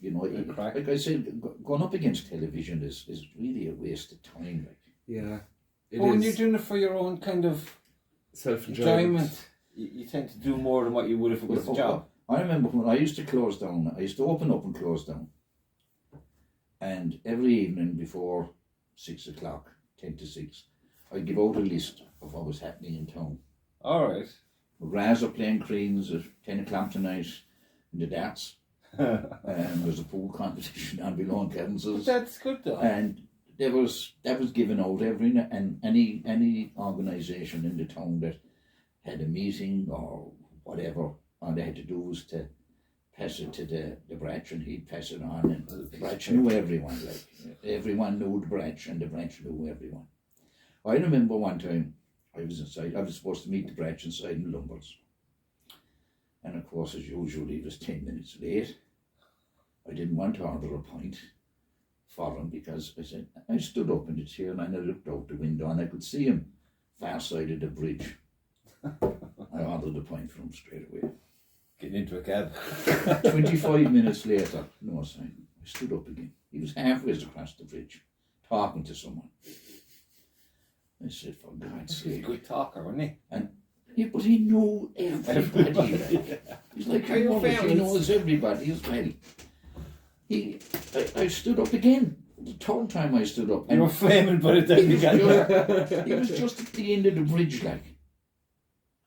you know, like I said, going up against television is really a waste of time. Like, Yeah. It But when is you're doing it for your own kind of self-enjoyment. you tend to do more than what you would if it was a job. I remember when I used to close down, I used to open up and close down. And every evening before 6 o'clock, 10 to 6, I'd give out a list of what was happening in town. All right. Raz are playing Creans at 10 o'clock tonight in the darts. There's a pool competition on below Kevin's. That's good though. And that was given out any organisation in the town that had a meeting or whatever, all they had to do was to pass it to the branch, and he'd pass it on, and the branch knew everyone. Like, everyone knew the branch, and the branch knew everyone. I remember one time I was inside. I was supposed to meet the branch inside in Lumber's, and of course, as usual, he was 10 minutes late. I didn't want to order a pint for him because I stood up in the chair and I looked out the window and I could see him far side of the bridge. I ordered a pint for him straight away. Getting into a cab. 25 minutes later, no sign. I stood up again. He was halfway across the bridge, talking to someone. I said, for God's He's a sake. good talker, wasn't he? Yeah, but he knew everybody. Like. He's like, Are you he famous? knows everybody as well. I stood up again. The third time I stood up. You were flaming by the time you got there. He was just at the end of the bridge, like.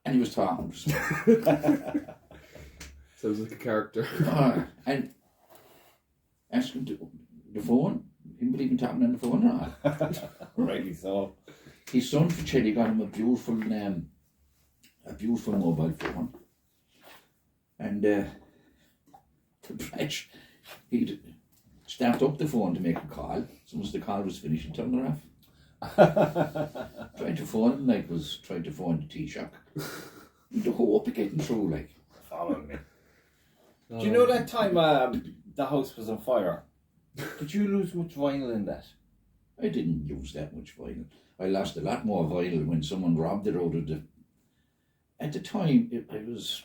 And he was talking to someone. Sounds like a character. And asked him to the phone. He didn't even talking on the phone or not. Rightly so. His son Ficelli got him a beautiful mobile phone. And the branch, he'd stamped up the phone to make a call. As soon as the call was finished, he turned it off. Trying to phone him, like, was trying to phone the Taoiseach. The hope of getting through, like. Following me. Do you know that time the house was on fire? Did you lose much vinyl in that? I didn't lose that much vinyl. I lost a lot more vinyl when someone robbed it out of the... At the time, I was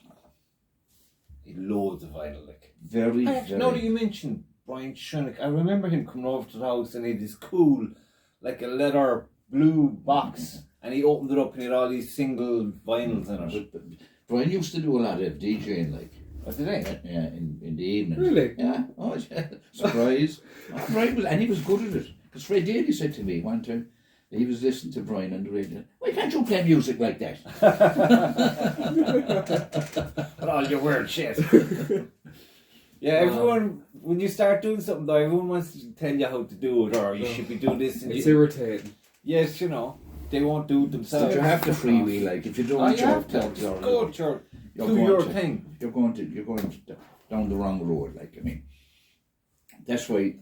Loads of vinyl, like. very, Now that you mentioned Brian Shunik, I remember him coming over to the house and he had this cool, like a leather blue box, and he opened it up and he had all these single vinyls in it. But Brian used to do a lot of DJing, like. What did he? Yeah, in the evening. Really? Yeah. Oh, yeah. Surprise. Brian was, and he was good at it. Because Fred Daly said to me one time, he was listening to Brian on the radio. Why can't you play music like that? With all your weird shit. Yeah, everyone, when you start doing something though, everyone wants to tell you how to do it, or you should be doing this. And It's you, irritating. yes, you know, they won't do it themselves. But you have to freewheel, like if you don't You have to. Just go to your, do your thing. You're going down the wrong road. Like I mean, that's why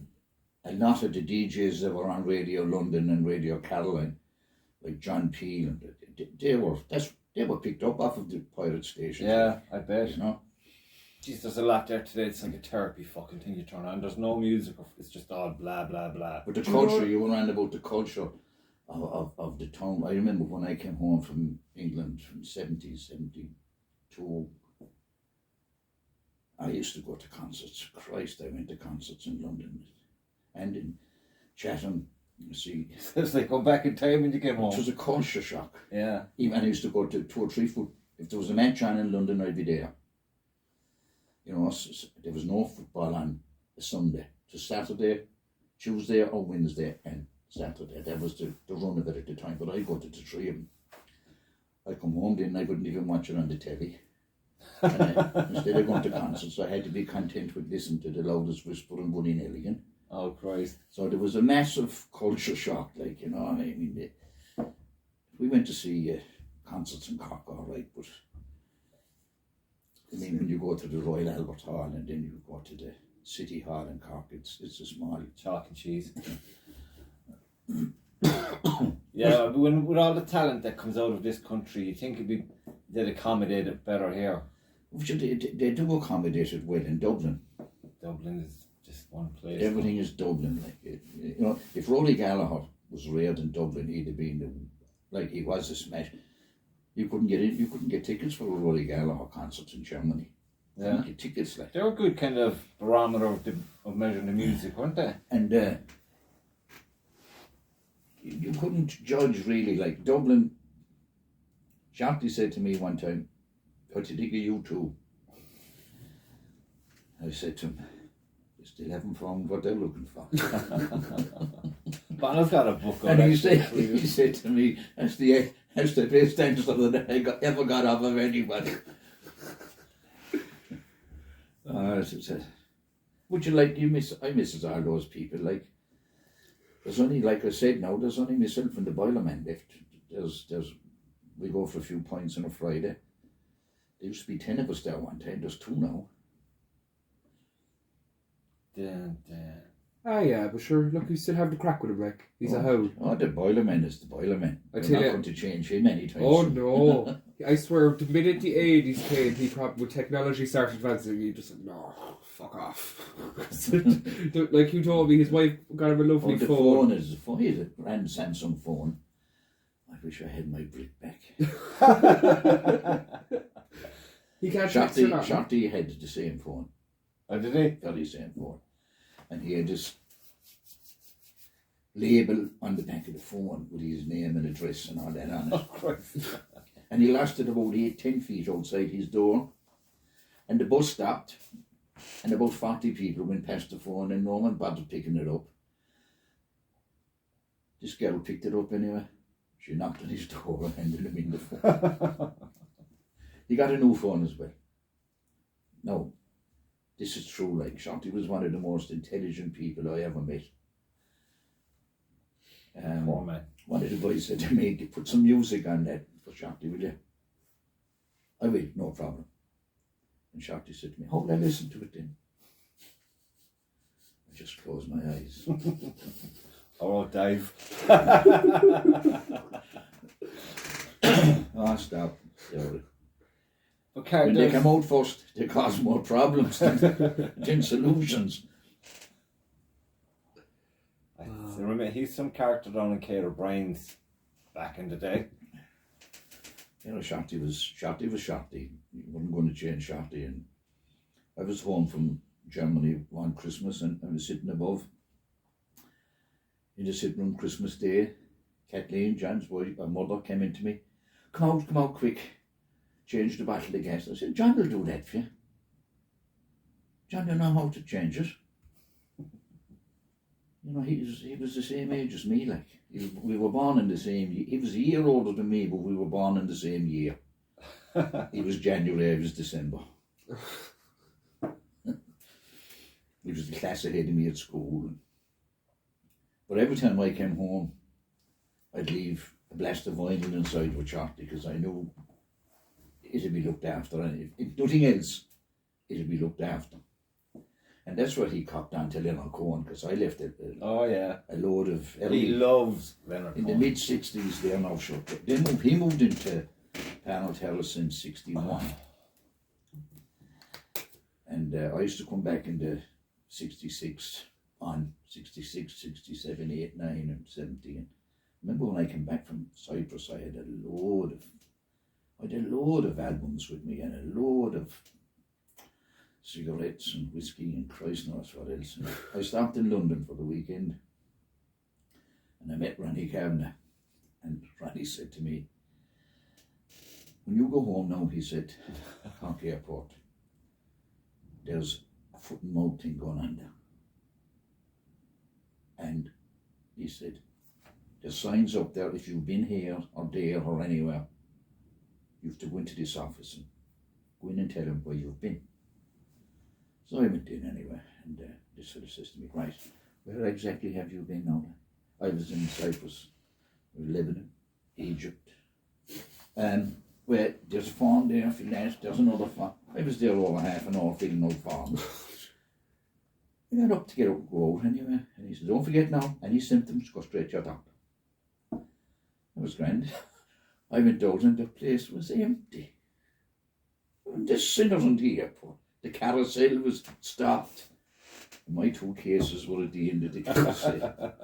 a lot of the DJs that were on Radio London and Radio Caroline, like John Peel, and they were picked up off of the pirate station. Yeah, I bet. You know. Jeez, there's a lot there today. It's like a therapy fucking thing you turn on. There's no music. It's just all blah blah blah. But the culture, you were on about the culture of the town. I remember when I came home from England from 72. I used to go to concerts. Christ, I went to concerts in London and in Chatham. You see, It's like go back in time when you came home. it was a culture shock. Yeah. Even I used to go to 2 or 3 foot. If there was a match on in London, I'd be there. You know, there was no football on a Sunday. To Saturday, Tuesday or Wednesday and Saturday. That was the run of it at the time. But I go to the 3 of them. I come home then, I couldn't even watch it on the telly. And instead of going to concerts, I had to be content with listening to the loudest whisper and Buddy Nelligan. Oh Christ. So there was a massive culture shock, like, you know, I mean, we went to see concerts in Cork, all right, but I mean, when you go to the Royal Albert Hall and then you go to the City Hall in Cork, it's a small Chalk and cheese. Yeah, but with all the talent that comes out of this country, you think they'd accommodate it better here. Which they do accommodate it well in Dublin. Dublin is just one place. Everything is Dublin. Like you know, if Rory Gallagher was reared in Dublin, he'd have been like he was a smash. You couldn't get in. You couldn't get tickets for a Rory Gallagher concert in Germany. You Yeah. couldn't get tickets like. They were a good kind of barometer of measuring the music, weren't they? And you couldn't judge really, like Dublin. Sharply said to me one time, "What do you think of U2?" I said to him, "They still haven't found what they're looking for." Bonner's got a book on And it. he said to me, "That's the best answer that I ever got off of anybody." I said, "Would you like? I miss all those people. Like, there's only, like I said now, there's only myself and the Boilerman left. We go for a few pints on a Friday. There used to be 10 of us there one time. There's 2 now. Ah, yeah, but sure, look, you still have the crack with him, like. He's a hoe. Oh, the Boilerman is the Boilerman. I We're tell not you- going to change him anytime Oh, soon. no. I swear, the minute the 80s came, he probably, with technology started advancing, he just said, no, fuck off. Like you told me, his wife got him a lovely Oh, the phone. phone is the phone. He has a grand Samsung phone. I wish I had my brick back. He can't text or not. Shorty had the same phone. Oh, did he? Very same phone. And he had this label on the back of the phone with his name and address and all that on it. Oh, Christ. And he lost it about 10 feet outside his door. And the bus stopped. And about 40 people went past the phone and no one bothered picking it up. This girl picked it up anyway. She knocked on his door and handed him in the phone. He got a new phone as well. No, this is true. Like, Shorty was one of the most intelligent people I ever met. Poor man. One of the boys said to me, "Put some music on that for Shorty, will you?" "I will, no problem." And Shorty said to me, "How will I listen to it then?" I just closed my eyes. Oh, Dave. Oh, stop. Sorry. Okay, When they come out first, they cause more problems than solutions. I remember he's some character down in Cater Brains back in the day. You know, Shorty was Shorty. You weren't going to change Shorty. And I was home from Germany one Christmas and I was sitting above in the sitting room Christmas Day Kathleen, John's wife, her mother, came in to me. Come out quick. Change the bottle of gas. I said, John will do that for you. John, you know how to change it. You know, he was the same age as me, like. We were born in the same year. He was a year older than me, but we were born in the same year. He was January, I was December. He was the class ahead of me at school. But every time I came home, I'd leave a blast of vinyl inside with Charlie because I knew it'd be looked after. And if nothing else, it'd be looked after. And that's what he copped on to Leonard Cohen, because I left a load of... He loves Leonard in Cohen. the mid-60s, they're now shut. He moved into Parnell Terrace in 61. And I used to come back in the 66, 67, 8, 9 and 70. And remember when I came back from Cyprus, I had a load of albums with me and a load of cigarettes and whiskey and Christ knows what else. And I stopped in London for the weekend and I met Ronnie Kavanagh, and Ronnie said to me, when you go home now, he said, Cork Airport, there's a foot and mouth thing going on there. And he said, there's signs up there, if you've been here or there or anywhere, you have to go into this office and go in and tell them where you've been. So I went in anyway, and this sort of says to me, right, where exactly have you been now? I was in Cyprus, Lebanon, Egypt, where there's a farm there, fill that, there's another farm. I was there over half an hour filling out farms. I got up to go out anyway, and he said, don't forget now, any symptoms, go straight to your doctor. That was grand. I went out and the place was empty. And this sinners in the airport. The carousel was stopped. My 2 cases were at the end of the carousel.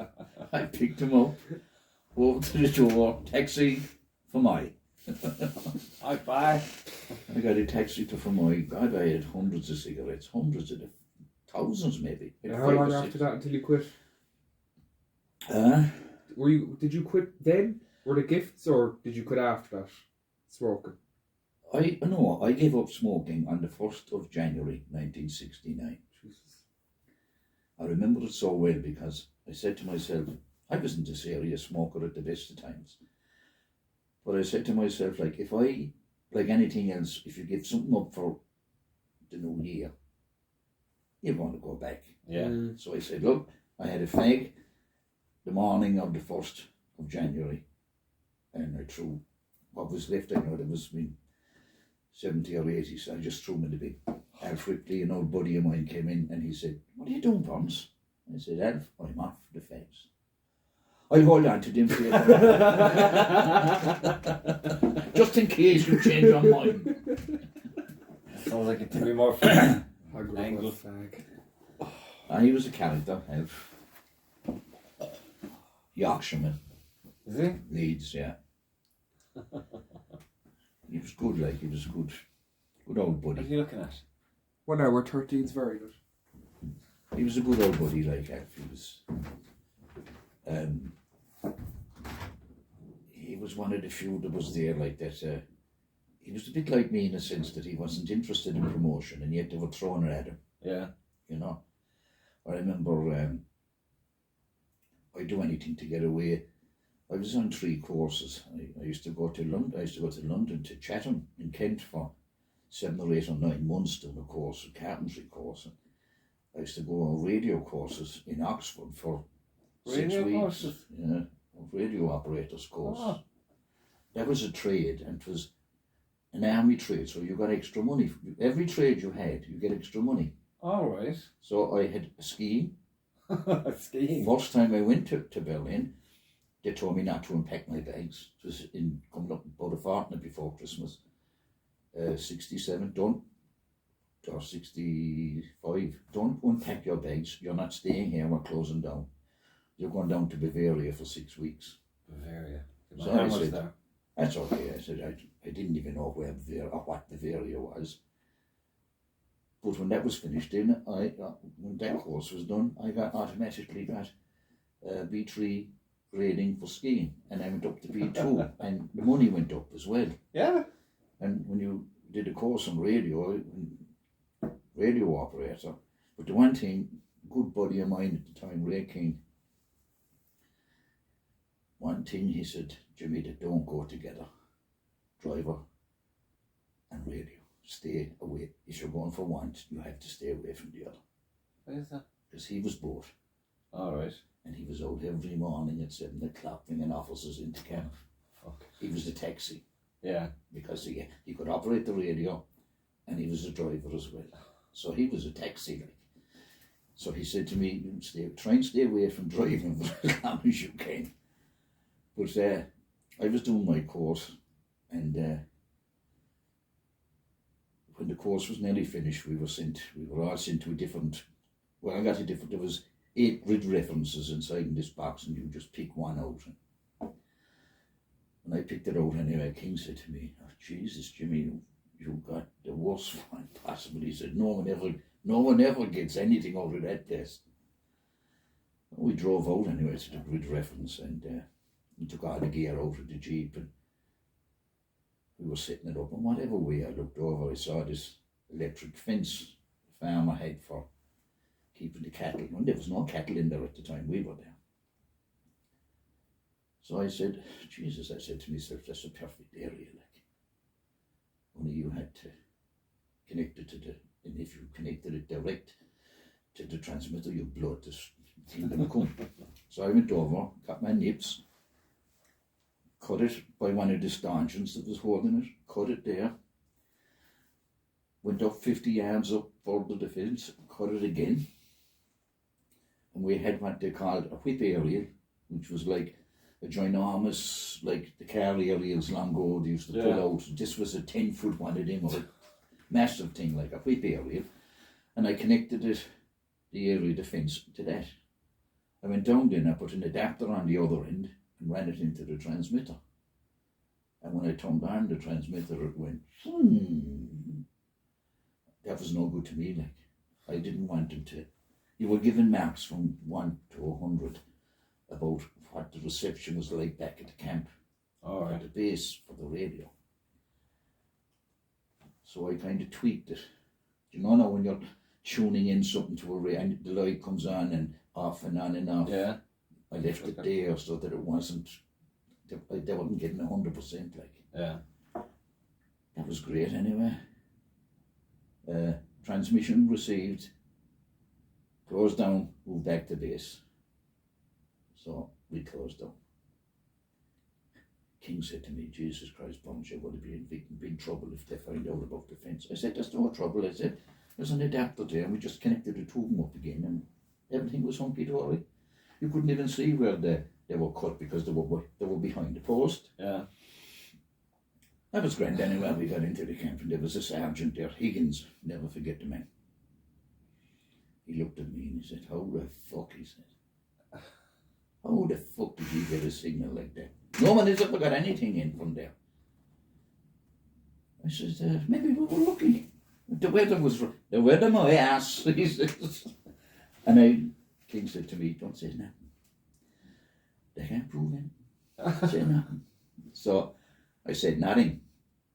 I picked them up, walked to the door, taxi for my. Bye. I got a taxi to Fermoy. God, I had hundreds of cigarettes, hundreds of them, thousands maybe. And how long after that until you quit? Did you quit then? Were the gifts, or did you quit after that? Smoking? I gave up smoking on the 1st of January 1969. Jesus. I remember it so well because I said to myself, I wasn't a serious smoker at the best of times. But I said to myself, like, if I, like anything else, if you give something up for the new year, you want to go back. Yeah. So I said, look, I had a fag the morning of the 1st of January, and I threw what was left. I know there was been 70 or 80, so I just threw them in the bin. Alf Ripley, an old buddy of mine, came in and he said, what are you doing, Burns? I said, Alf, I'm off the fags. I'll hold on to them for you. Just in case you change your mind. Sounds like it to be more fun. Angle fag. He was a character, Alf. Yorkshireman. Is he? Leeds, yeah. He was good, like, he was a good old What are buddy. you looking at? 1 hour 13's very good. He was a good old buddy, like, Alf. He was one of the few that was there like that. He was a bit like me in a sense that he wasn't interested in promotion, and yet they were throwing it at him, Yeah. you know. I remember I'd do anything to get away. I was on 3 courses. I used to go to London. I used to go to London, to Chatham in Kent for 7 or 8 or 9 months doing a course, a carpentry course. And I used to go on radio courses in Oxford for 6 Radio weeks. courses? Yeah, a radio operator's course. Oh. That was a trade, and it was an army trade, so you got extra money. Every trade you had, you get extra money. All right. So I had skiing. Skiing. First time I went to Berlin, they told me not to unpack my bags. It was coming up about a fortnight before Christmas. 67, don't, or 65, don't unpack your bags. You're not staying here, we're closing down. You're going down to Bavaria for 6 weeks. Bavaria. So How I much said, there? that's okay. I said, I didn't even know where Bavaria, or what Bavaria was. But when that was finished, then when that course was done, I automatically got B3 grading for skiing, and I went up to B2, and the money went up as well. Yeah. And when you did a course on radio operator, but the one thing, good buddy of mine at the time, Ray King, one thing he said, Jimmy, that don't go together, driver and radio. Stay away. If you're going for one, you have to stay away from the other. Why is that? Because he was bored. All right. And he was out every morning at 7 o'clock bringing officers into camp. Fuck. He was the taxi. Yeah. Because he could operate the radio and he was a driver as well. So he was a taxi. Like. So he said to me, try and stay away from driving for as long as you can. But I was doing my course, and when the course was nearly finished, we were all sent to a different, well, I got a different, there was 8 grid references inside in this box, and you just pick one out. And I picked it out anyway. King said to me, oh, Jesus, Jimmy, you got the worst one possible. He said, no one ever gets anything out of that test. We drove out anyway to the grid reference, and we took all the gear out of the Jeep, and we were setting it up. And whatever way I looked over, I saw this electric fence the farmer had for keeping the cattle. And there was no cattle in there at the time we were there. So I said, Jesus, I said to myself, that's a perfect area, like. Only you had to connect it to and if you connected it direct to the transmitter, you blow it, this thing gonna come. So I went over, got my nips, cut it by one of the stanchions that was holding it, cut it there, went up 50 yards up further the fence, cut it again, and we had what they called a whip aerial, which was like a ginormous, like the car aerials long ago they used to pull out. This was a 10-foot one of them, or a massive thing like a whip aerial, and I connected it, the area defence, to that. I went down then, I put an adapter on the other end and ran it into the transmitter. And when I turned on the transmitter, it went, That was no good to me, like. I didn't want them to. You were given marks from 1 to 100 about what the reception was like back at the camp, at the base for the radio. So I kind of tweaked it. You know now when you're tuning in something to a radio and the light comes on and off and on and off. Yeah. I left it there so that it wasn't, they weren't getting 100% like. Yeah. That was great anyway. Transmission received, closed down, moved back to base. So we closed down. King said to me, Jesus Christ, Bones, you're going to be in big trouble if they find out about the fence. I said, there's no trouble. I said, there's an adapter there, and we just connected the two of them up again, and everything was hunky-dory. You couldn't even see where they were cut because they were behind the post. Yeah. That was grand anyway. We got into the camp, and there was a sergeant there, Higgins, never forget the man. He looked at me and he said, how the fuck, he said. How the fuck did you get a signal like that? No one has ever got anything in from there. I said, maybe we were lucky. The weather my ass, he says. And King said to me, don't say nothing. They can't prove it. Say nothing. So I said nothing.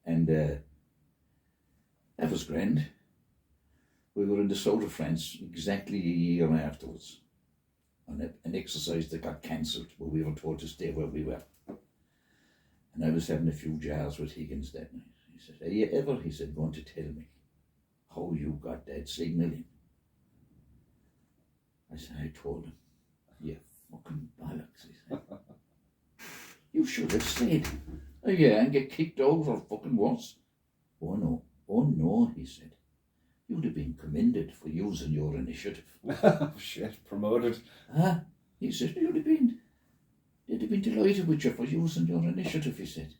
And that was grand. We were in the south of France exactly a year afterwards on an exercise that got cancelled, but we were told to stay where we were. And I was having a few jars with Higgins that night. He said, are you ever, he said, going to tell me how you got that signal in? I said, I told him. You fucking bollocks, he said. You should have said, oh yeah, and get kicked out or fucking worse. Oh no, he said. You'd have been commended for using your initiative. Oh shit, promoted. He said, they'd have been delighted with you for using your initiative, he said.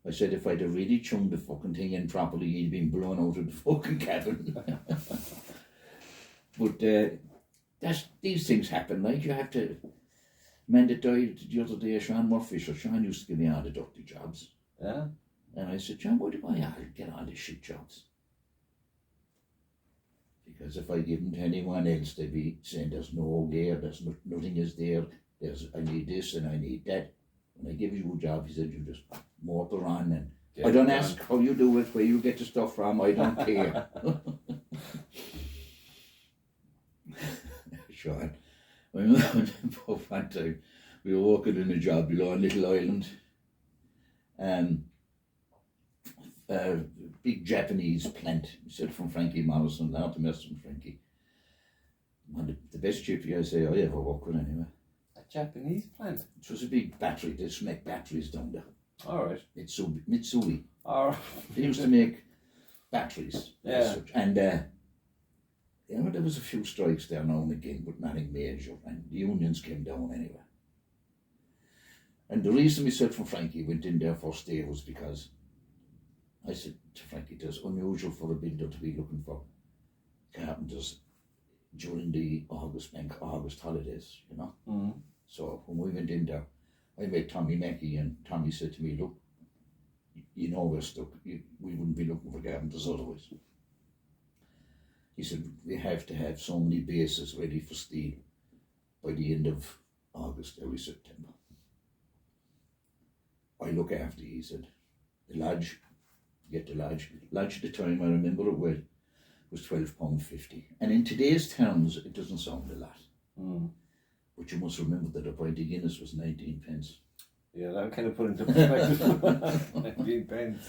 I said, if I'd have really chunged the fucking thing in properly, he'd been blown out of the fucking cabin. But these things happen, like you have to. Man that died the other day, Sean Murphy, so Sean used to give me all the dirty jobs. Yeah. And I said, John, why do I get all the shit jobs? Because if I give them to anyone else, they'd be saying there's no gear, nothing is there, I need this and I need that. When I give you a job, he said, you just motor on and I don't ask how you do it, where you get the stuff from, I don't care. Sean, one time we were working in a job below on Little Island. Big Japanese plant. We said from Frankie Morrison, not to mess with Frankie. One of the best chippy I say I ever worked with anyway. A Japanese plant? It was a big battery, they used to make batteries down there. Alright. Mitsui. Alright. They used to make batteries. Yeah. And you know, there was a few strikes there now and again, but nothing major, and the unions came down anyway. And the reason we said from Frankie went in there first day was because I said to Frankie, it's unusual for a builder to be looking for carpenters during the August holidays, you know. Mm. So when we went in there, I met Tommy Mackey, and Tommy said to me, look, you know we're stuck, we wouldn't be looking for carpenters otherwise. He said, we have to have so many bases ready for steel by the end of August, early September. I look after you, he said. The lodge, get the lodge. Lodge at the time, I remember it well, was £12.50. And in today's terms, it doesn't sound a lot. Mm. But you must remember that a pint of Guinness was 19 pence. Yeah, that kind of put into perspective. 19 pence.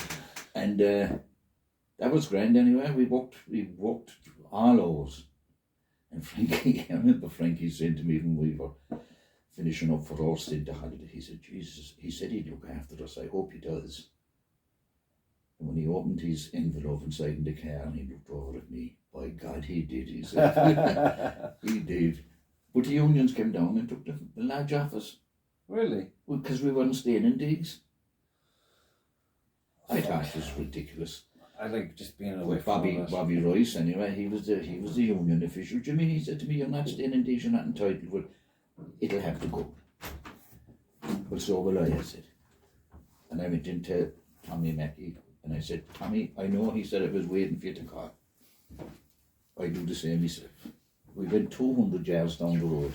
And that was grand anyway. We walked all hours. And Frankie, I remember Frankie saying to me when we were finishing up for our stint of holiday, he said, Jesus, he said he'd look after us, I hope he does. And when he opened his envelope inside in the car and he looked over at me, by God, he did, he said. He did. But the unions came down and took the lodge off us. Really? Because we weren't staying in digs. I thought it was ridiculous. I like just being away With from all that. Bobby Royce anyway, he was the union official. Jimmy, he said to me, you're not staying in digs, you're not entitled, but it'll have to go. Well, so will I said. And I went into Tommy Mackey and I said, Tommy, I know, he said, I was waiting for you to call. I do the same myself. We went 200 yards down the road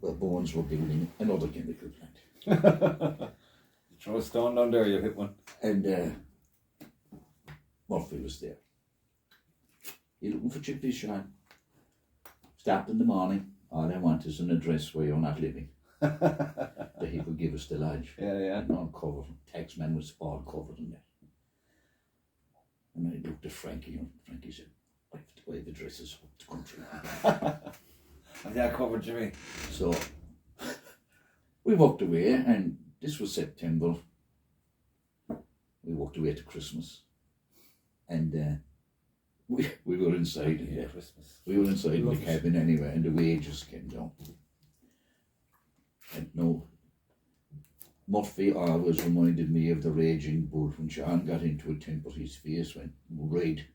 where Bones were building another chemical plant. You throw a stone down there, you hit one. And Murphy was there. You looking for chippies, Sean? Stopped in the morning. All I want is an address where you're not living. That he could give us the lodge. Yeah. And all covered. Taxman was all covered in that. And I looked at Frankie, and Frankie said, I have to buy the dresses up the country. And that covered Jimmy. So we walked away, and this was September. We walked away to Christmas. And we were inside. Yeah, Christmas. We were inside in the cabin anyway, and the wages came down. And no, Murphy always reminded me of the Raging Bull. When Sean got into a temper, his face went red.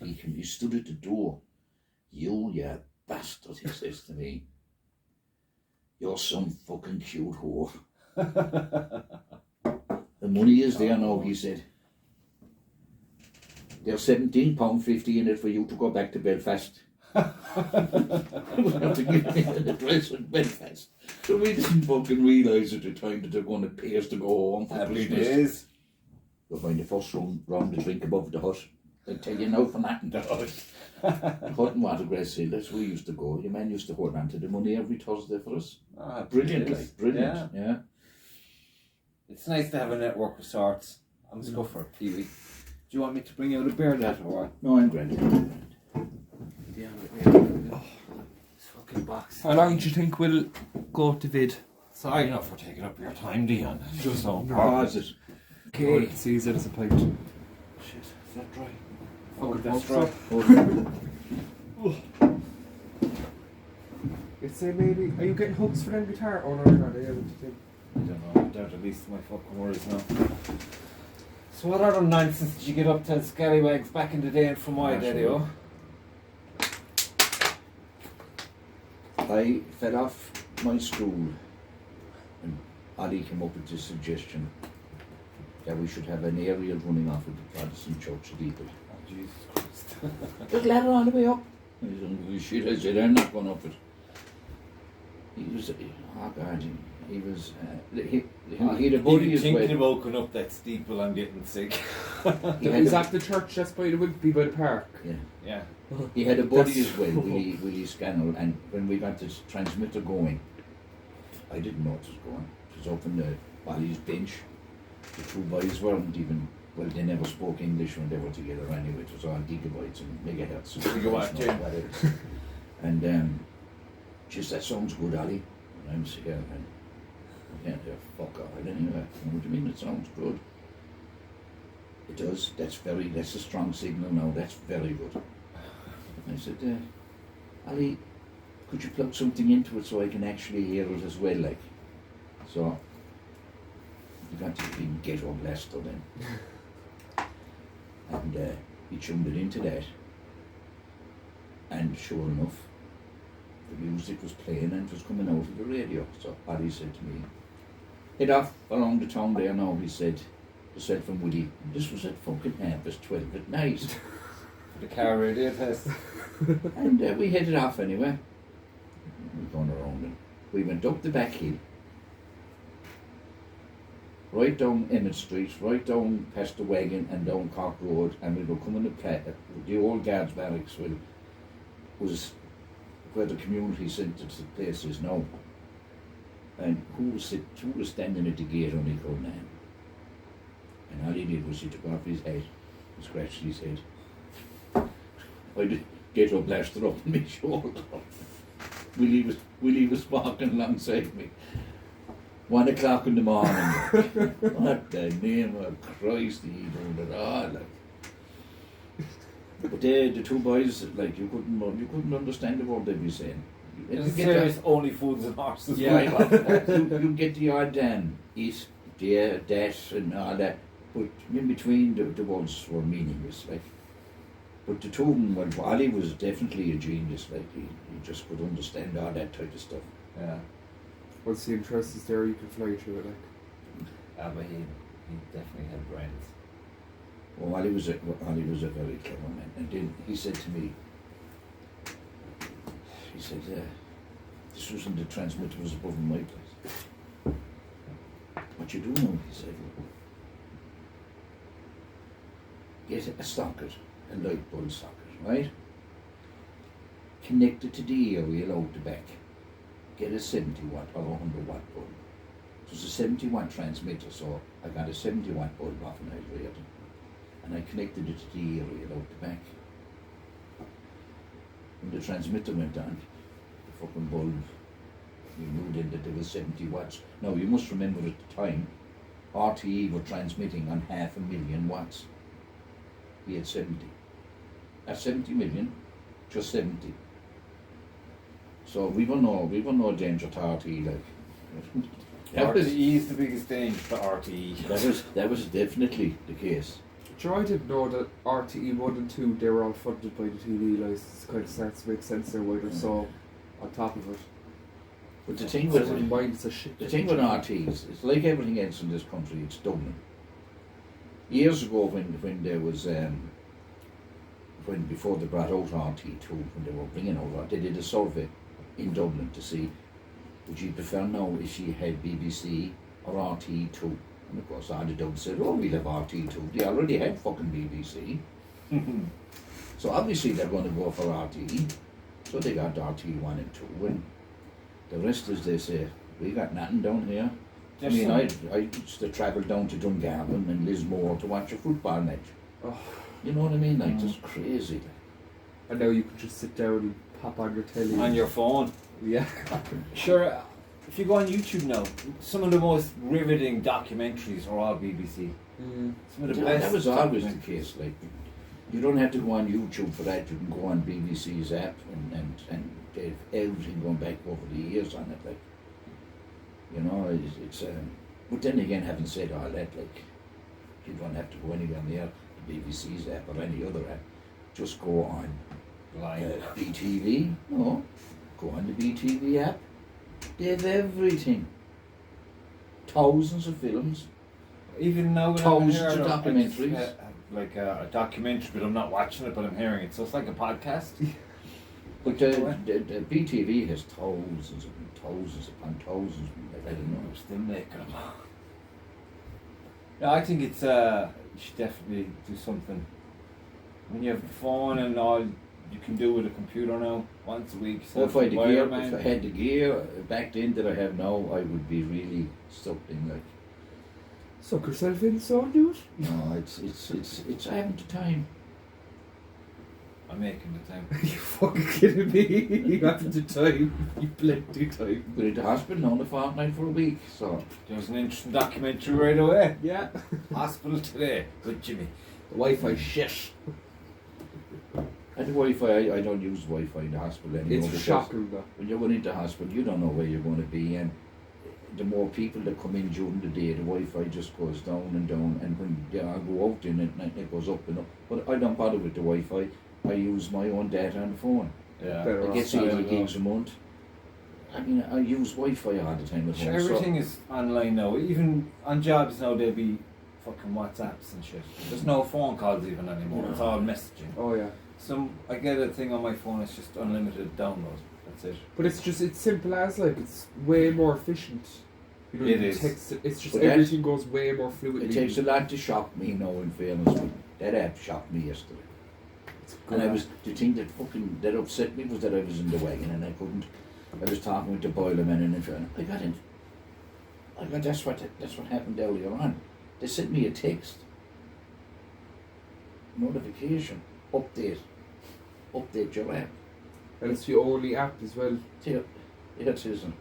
He stood at the door. You bastard, he says to me. You're some fucking cute whore. The money is there now, he said. There's £17.50 in it for you to go back to Belfast. We have to give me an address in Belfast. So we didn't fucking realise at the time that they're going to pay us to go home for Happy Christmas. days. You'll find the first round of drink above the hut. They tell you now for nothing. The hut and Watergrass Hill, that's where we used to go. Your man used to hold on to the money every Thursday for us. Brilliant, like, brilliant. Yeah. It's nice to have a network of sorts. I'm just going for a Pee-wee. Do you want me to bring out a beer that or what? No, I'm grand. Yeah, this fucking box. How long do you think we'll go to vid? Sorry enough for taking up your time, Dion. Just so Pause it. Okay. See, it's a pint. Shit, is that dry? Fuck, that's dry. You'd say maybe, are you getting hooks for them guitar? Oh no, you're not, yeah, what do you think? I don't know, they're the least of my fucking worries now. So what other nonsense did you get up to Scallywags back in the day and from my daddy, oh? I fell off my stool and Ali came up with this suggestion that we should have an aerial running off of the Protestant Church steeple. Oh, Jesus Christ. Just ladder all the way up. I said, I'm not going up it. He was, Oh God, he was. He had a Even buddy as thinking well. about going up that steeple, I'm getting sick. He had Is a- that the church that's by the Wimpy by the park? Yeah. He had a buddy That's- as well, Willie Scannell, and when we got this transmitter going, I didn't know it was going. It was up in the Wally's bench. The two boys weren't even, well, they never spoke English when they were together anyway. It was all gigabytes and megahertz. Gigawatt, yeah. Whatever. And she said, that sounds good, Ali. And I'm scared. And I can't hear fuck all right anyway. What do you mean it sounds good? It does. That's a strong signal now. That's very good. I said, Ali, could you plug something into it so I can actually hear it as well, like? So, we got this big ghetto blaster then. And he tuned it into that. And sure enough, the music was playing and it was coming out of the radio. So Ali said to me, head off along the town there now, he said from Woody. This was at fucking 12:30 at night. The car radio test. And we headed off anyway. We were going around and we went up the back hill. Right down Emmett Street, right down past the wagon and down Cork Road, and we were coming to the old guards barracks was where the community centre place is now. And who was standing at the gate on the called Nan? And all he did was he took off his head and scratched his head. I did get a blaster up on my shoulder. Willie was walking alongside me. 1 o'clock in the morning. What the name of Christ he done it all, like. But the two boys, like, you couldn't understand the word they'd be saying. It's serious only foods and horses. Yeah, you get the odd eat, yeah, that and all that. But in between the words were meaningless, like. But the two of them, well, Wally was definitely a genius, like he just could understand all that type of stuff. Yeah. Once the interest is there, you can fly through it, like. But he definitely had brains. Well, Wally was a very clever man. And then he said to me, he said, this wasn't the transmitter, was above my place. What you do know, he said, get a socket, a light bulb socket, right? Connect it to the area out the back. Get a 70 watt or 100 watt bulb. It was a 70 watt transmitter, so I got a 70 watt bulb off and I read it. And I connected it to the area out the back. When the transmitter went on, the fucking bulb, we knew then that there was 70 watts. Now you must remember at the time, RTE were transmitting on 500,000 watts. We had 70. At 70 million, just 70. So we were no danger to RTE, like. RTE is the biggest danger to RTE. That was definitely the case. Sure, I didn't know that RTE 1 and 2, they were all funded by the TV license. It kind of starts to make sense there why they're so on top of it. But the thing So with in mind, it's a shit. the thing with RTs, it's like everything else in this country. It's Dublin. Years ago, when there was when before they brought out RT2, when they were bringing out, they did a survey in Dublin to see would you prefer now if she had BBC or RT2. And of course, all the Dubs said, oh, we'll have RT2. They already had fucking BBC. So obviously they're going to go for RTE. So they got RT1 and 2. And the rest is they say, we got nothing down here. I mean, I used to travel down to Dungarvan and Lismore to watch a football match. Oh. You know what I mean? Like, just crazy. And now you can just sit down and pop on your telly. On your phone. Yeah. Sure, if you go on YouTube now, some of the most riveting documentaries are all BBC. Some of the best. That was always the case. Like, you don't have to go on YouTube for that. You can go on BBC's app and they've everything going back over the years on it. Like, you know, it's but then again, having said all that, like, you don't have to go anywhere near the BBC's app or any other app. Just go on BTV. No, go on the BTV app. They have everything. Thousands of films. Even now, when Thousands I'm of documentaries. like a documentary, but I'm not watching it, but I'm hearing it. So it's like a podcast. But the BTV has thousands upon thousands. I don't know. They're still making them. Yeah, I think it's you should definitely do something. When you have the phone and all, you can do with a computer now once a week. So if I Environment. had the gear back then that I have now, I would be really sucked in. Like, Suck yourself in, son, dude. no, it's I haven't the time. I'm making the time. You fucking kidding me? You haven't the time. You plenty time. Been in the hospital now a fortnight for a week, so There was an interesting documentary right away. Yeah. Hospital today with Jimmy. The Wi-Fi shit. and the Wi-Fi. I don't use Wi-Fi in the hospital anymore. It's because shocking, though. when you're going into hospital, you don't know where you're going to be, and the more people that come in during the day, the Wi-Fi just goes down, and when they all go out in it, it goes up and up. But I don't bother with the Wi-Fi. I use my own data on the phone. Yeah. Better I get 80 gigs a month. I mean, I use Wi-Fi all the time at Sure, home. everything is online now. Even on jobs now, there'll be fucking WhatsApps and shit. There's no phone calls even anymore. It's all messaging. Oh, yeah. I get a thing on my phone. It's just unlimited download. That's it. But it's simple as, like, it's way more efficient. You know, It you is. text it, it's just But that- everything goes way more fluidly. It takes a lot to shock me now, in fairness, but that app shocked me yesterday. It's And I good. was, the thing that upset me was that I was in the wagon and I couldn't. I was talking with the boilerman and I got in. That's what happened earlier on. They sent me a text. Notification. Update your app. And it's the only app as well. Yeah, it isn't.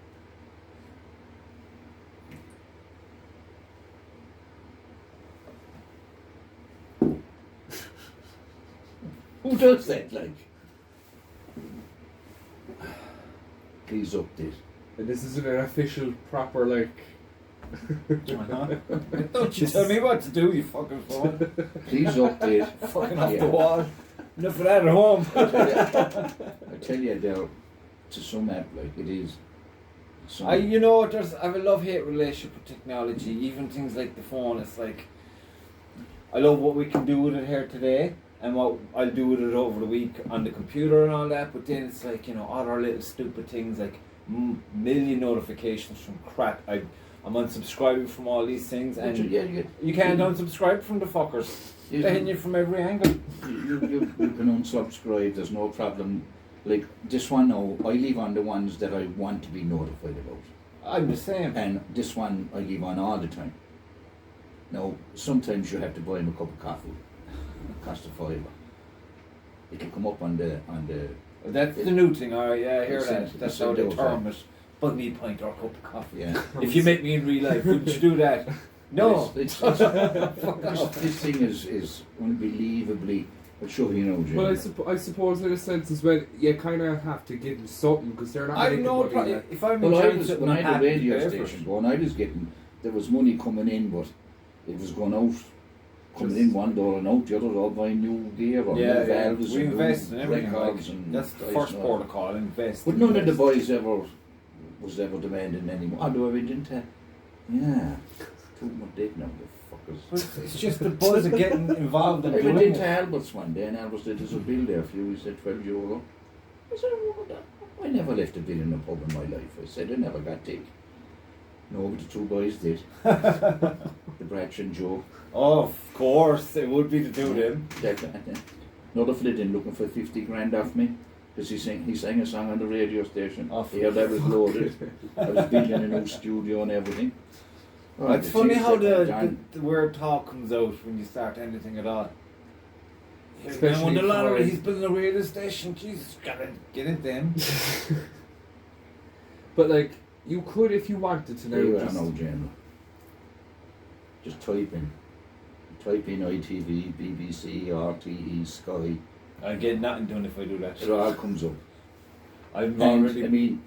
Who does that, like? Please update. And this isn't an official, proper, like... Uh-huh. Don't you tell me what to do, you fucking phone. Please update. Fucking off Yeah. the wall. Enough of that at home. I tell you, there, to some app, like it is. Some, I have a love-hate relationship with technology. Even things like the phone, it's like I love what we can do with it here today, and what I'll do with it over the week on the computer and all that. But then it's like other little stupid things like million notifications from crap. I'm unsubscribing from all these things, and you can't unsubscribe from the fuckers. They're hitting you from every angle. You can unsubscribe. There's no problem. Like this one now, I leave on the ones that I want to be notified about. I'm the same. And this one I leave on all the time. Now, sometimes you have to buy him a cup of coffee. It costs $5. It'll come up on the. That's the new thing. Alright, yeah, I hear It's that. in- That's it's how in they those, term it. Buy me a pint or a cup of coffee. Yeah. If you met me in real life, wouldn't you do that? No. This thing is unbelievably. I'll show you now, Jim. Well, I suppose in a sense as well, you kind of have to give them something because they're not I've making no money. problem. Like. If I'm Well, I enjoying was something, when I I'm had a happy to radio pay for it. station going. I was getting there was money coming in, but it was going out, coming in one door and out the other door, buying new gear or Yeah, new valves we and invest new in everything. records Like, and that's the dice first and all. port of call. Invest. But none of the boys was ever demanding anymore. Although I went into, too much dick now, the fuckers. But it's just the buzz of getting involved I in went doing into it. Albert's one day and Albert's did us a bill there for you. He said €12. I said, I never left a bill in a pub in my life. I said, I never got dick. No, but the two boys did. The Bratch and Joe. Oh, of course, it would be to do them. Another fella in looking for 50 grand off me. Because he sang a song on the radio station. Oh, Here that was loaded. I was building a new studio and everything. Oh, It's the funny things how that the word talk comes out when you start anything at all. Especially When the lottery, for- he's building a radio station. Jesus, gotta get it then. But like, you could if you wanted to now. There you are just- now, General. Just type in ITV, BBC, RTE, Sky. I get nothing done if I do that. It all comes up. I'm And, already. I mean,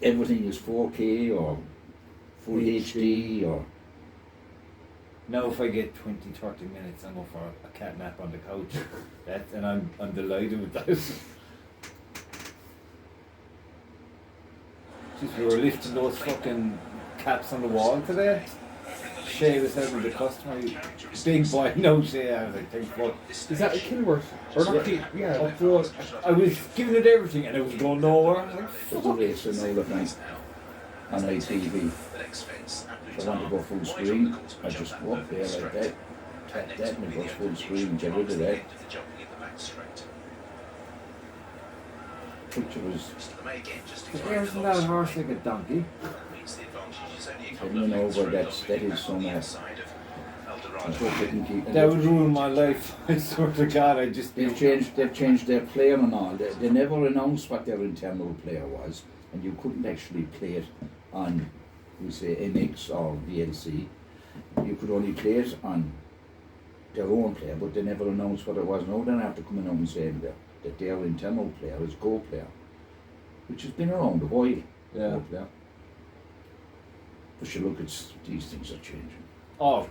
everything is 4K or full HD or. Now if I get 20, 30 minutes, I'm going for a cat nap on the couch. And I'm delighted with that. Jeez, we were lifting those fucking caps on the wall today. Shay was helping the customer. Big boy, no Shay. I was like, thanks for. Is that a Kilworth? Or not? Yeah. Up the road. I was giving it everything and it was going nowhere. I was like, There's a race in all at night on ITV. If I want to go full screen, I just go up there like that, tap that and it goes full screen, get rid of that. Picture was isn't that a horse like a donkey? hidden over that is somewhere. I hope they can keep it. That would ruin my life. I swear to God, I just. They've changed their player and all. They never announced what their internal player was, and you couldn't actually play it on, we say, MX or VLC. You could only play it on their own player, but they never announced what it was. Now they're after coming out and saying that their internal player is Go Player, which has been around a while. Yeah. Go Player. But you look, these things are changing. Oh,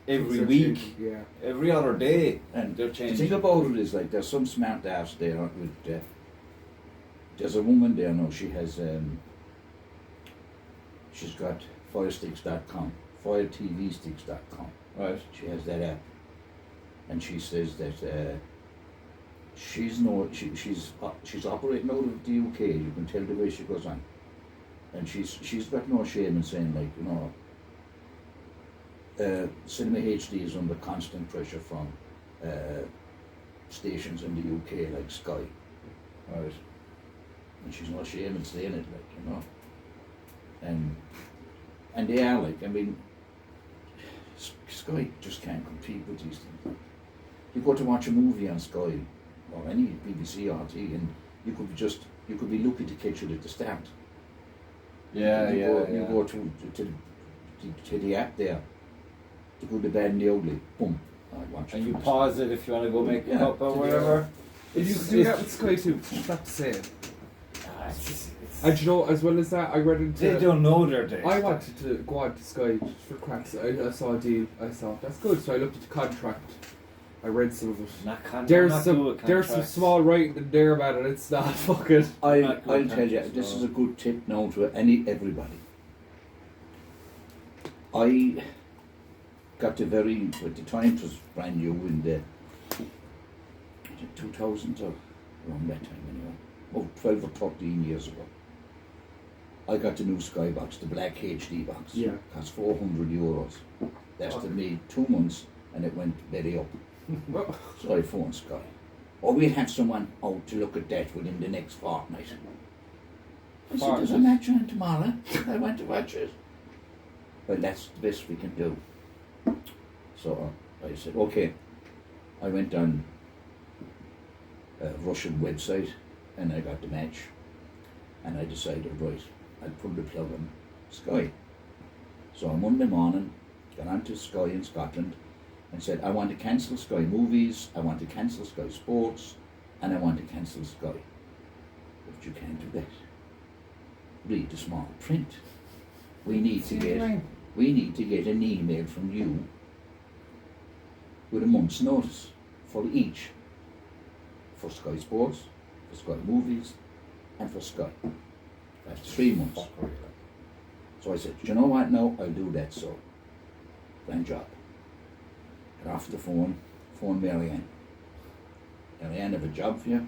every Things are week, changing, yeah. every other day, And they're the changing. thing about it is, like, there's some smart ass there with. There's a woman there now. She has. She's got firesticks.com, firetvsticks.com. Right. She has that app, and she says that she's operating out of the UK. You can tell the way she goes on, and she's got no shame in saying, like, Cinema HD is under constant pressure from stations in the UK like Sky, right? And she's no shame in saying it, like, and they are, like, I mean, Sky just can't compete with these things. You go to watch a movie on Sky or any BBC RT, and you could be lucky to catch it at the start. Yeah, You go to the app there, the good, the bad, and the ugly. Boom. I watch it. And you pause it if you want to go make a Yeah. cup or whatever. If you could do that with Sky too, it's not the same. And you know, as well as that, I read into. They don't know their day. I wanted to go on to Sky just for cracks. I saw a deal. I thought that's good, so I looked at the contract. I read some of it. There's some small writing in there, man, and it's not fucking. I'll tell you, this is a good tip now to everybody. I got at the time it was brand new in the 2000s or around that time anyway, about 12 or 13 years ago. I got the new Sky box, the black HD box. Yeah. Cost €400. Lasted me 2 months and it went belly up. So I phoned Sky. Oh, we'll have someone out to look at that within the next fortnight. I said, there's a match on tomorrow. I want to watch it. Well, that's the best we can do. So I said, okay. I went on a Russian website and I got the match. And I decided, right, I'll pull the plug on Sky. So on Monday morning, got onto Sky in Scotland and said, I want to cancel Sky Movies, I want to cancel Sky Sports, and I want to cancel Sky. But you can't do that. Read the small print. We need to get an email from you with a month's notice for each. For Sky Sports, for Sky Movies, and for Sky. That's 3 months. So I said, you know what, no, I'll do that, so. Grand job. Get off the phone Marianne. Marianne, I have a job for you.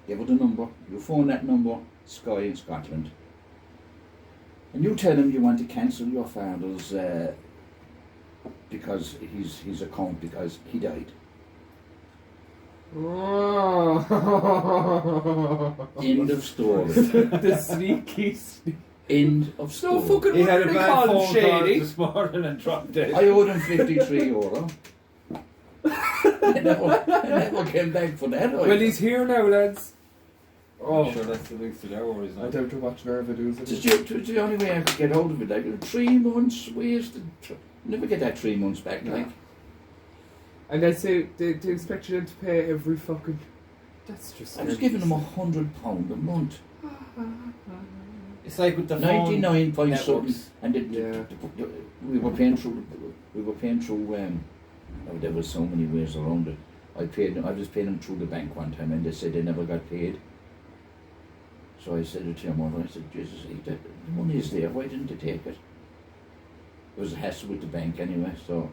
Give her the number. You phone that number, Sky in Scotland. And you tell him you want to cancel your father's because his account because he died. End of story. The sneaky. End of story. No fucking He had a wonder they bad call him phone call shady. this morning and dropped it. I owed him €53. I never came back for that. Well, he's here now, lads. I'm sure that's the least of their worries now. I don't know much Nerva does. It's the only way I could get hold of it. Like 3 months wasted. Never get that 3 months back. No. Like, And they say they expect you to pay every fucking. That's just. I was giving them £100 a month. It's like with the 99 point networks. something, and Yeah. we were paying through. There was so many ways around it. I was paying them through the bank one time, and they said they never got paid. So I said to your mother, I said, Jesus, the money is there. Why didn't they take it? there was a hassle with the bank anyway, so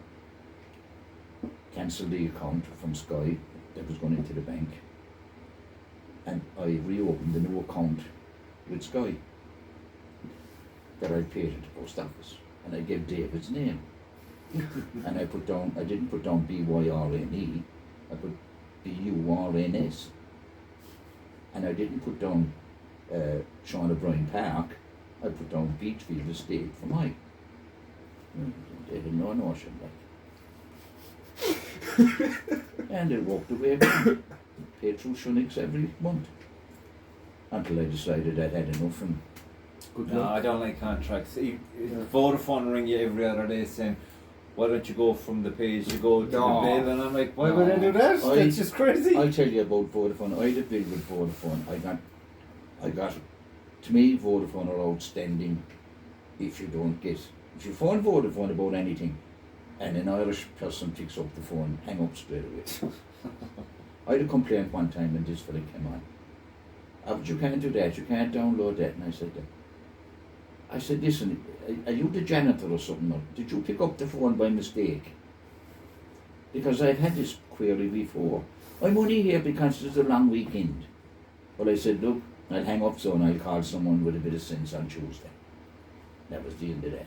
cancelled the account from Sky that was going into the bank, and I reopened the new account with Sky that I paid at the post office, and I gave David's name. And I didn't put down BYRNE, I put BURNS. And I didn't put down Sean O'Brien Park, I put down Beachfield Estate for mine. They didn't know notion like. And I walked away with it. Paid through Shunix every month. Until I decided I'd had enough and Good No, luck. I don't like contracts. Vodafone ring you every other day saying, why don't you go from the page you go to No. the bill? And I'm like, why would I do that? That's just crazy. I'll tell you about Vodafone. I had a bill with Vodafone. I got, to me, Vodafone are outstanding if you phone Vodafone about anything and an Irish person picks up the phone, hang up straight away. I had a complaint one time when this fella came on. But you can't do that, you can't download that. And I said, listen, are you the janitor or something? Or did you pick up the phone by mistake? Because I've had this query before. I'm only here because it's a long weekend. Well, I said, look, I'll hang up so and I'll call someone with a bit of sense on Tuesday. That was the end of that.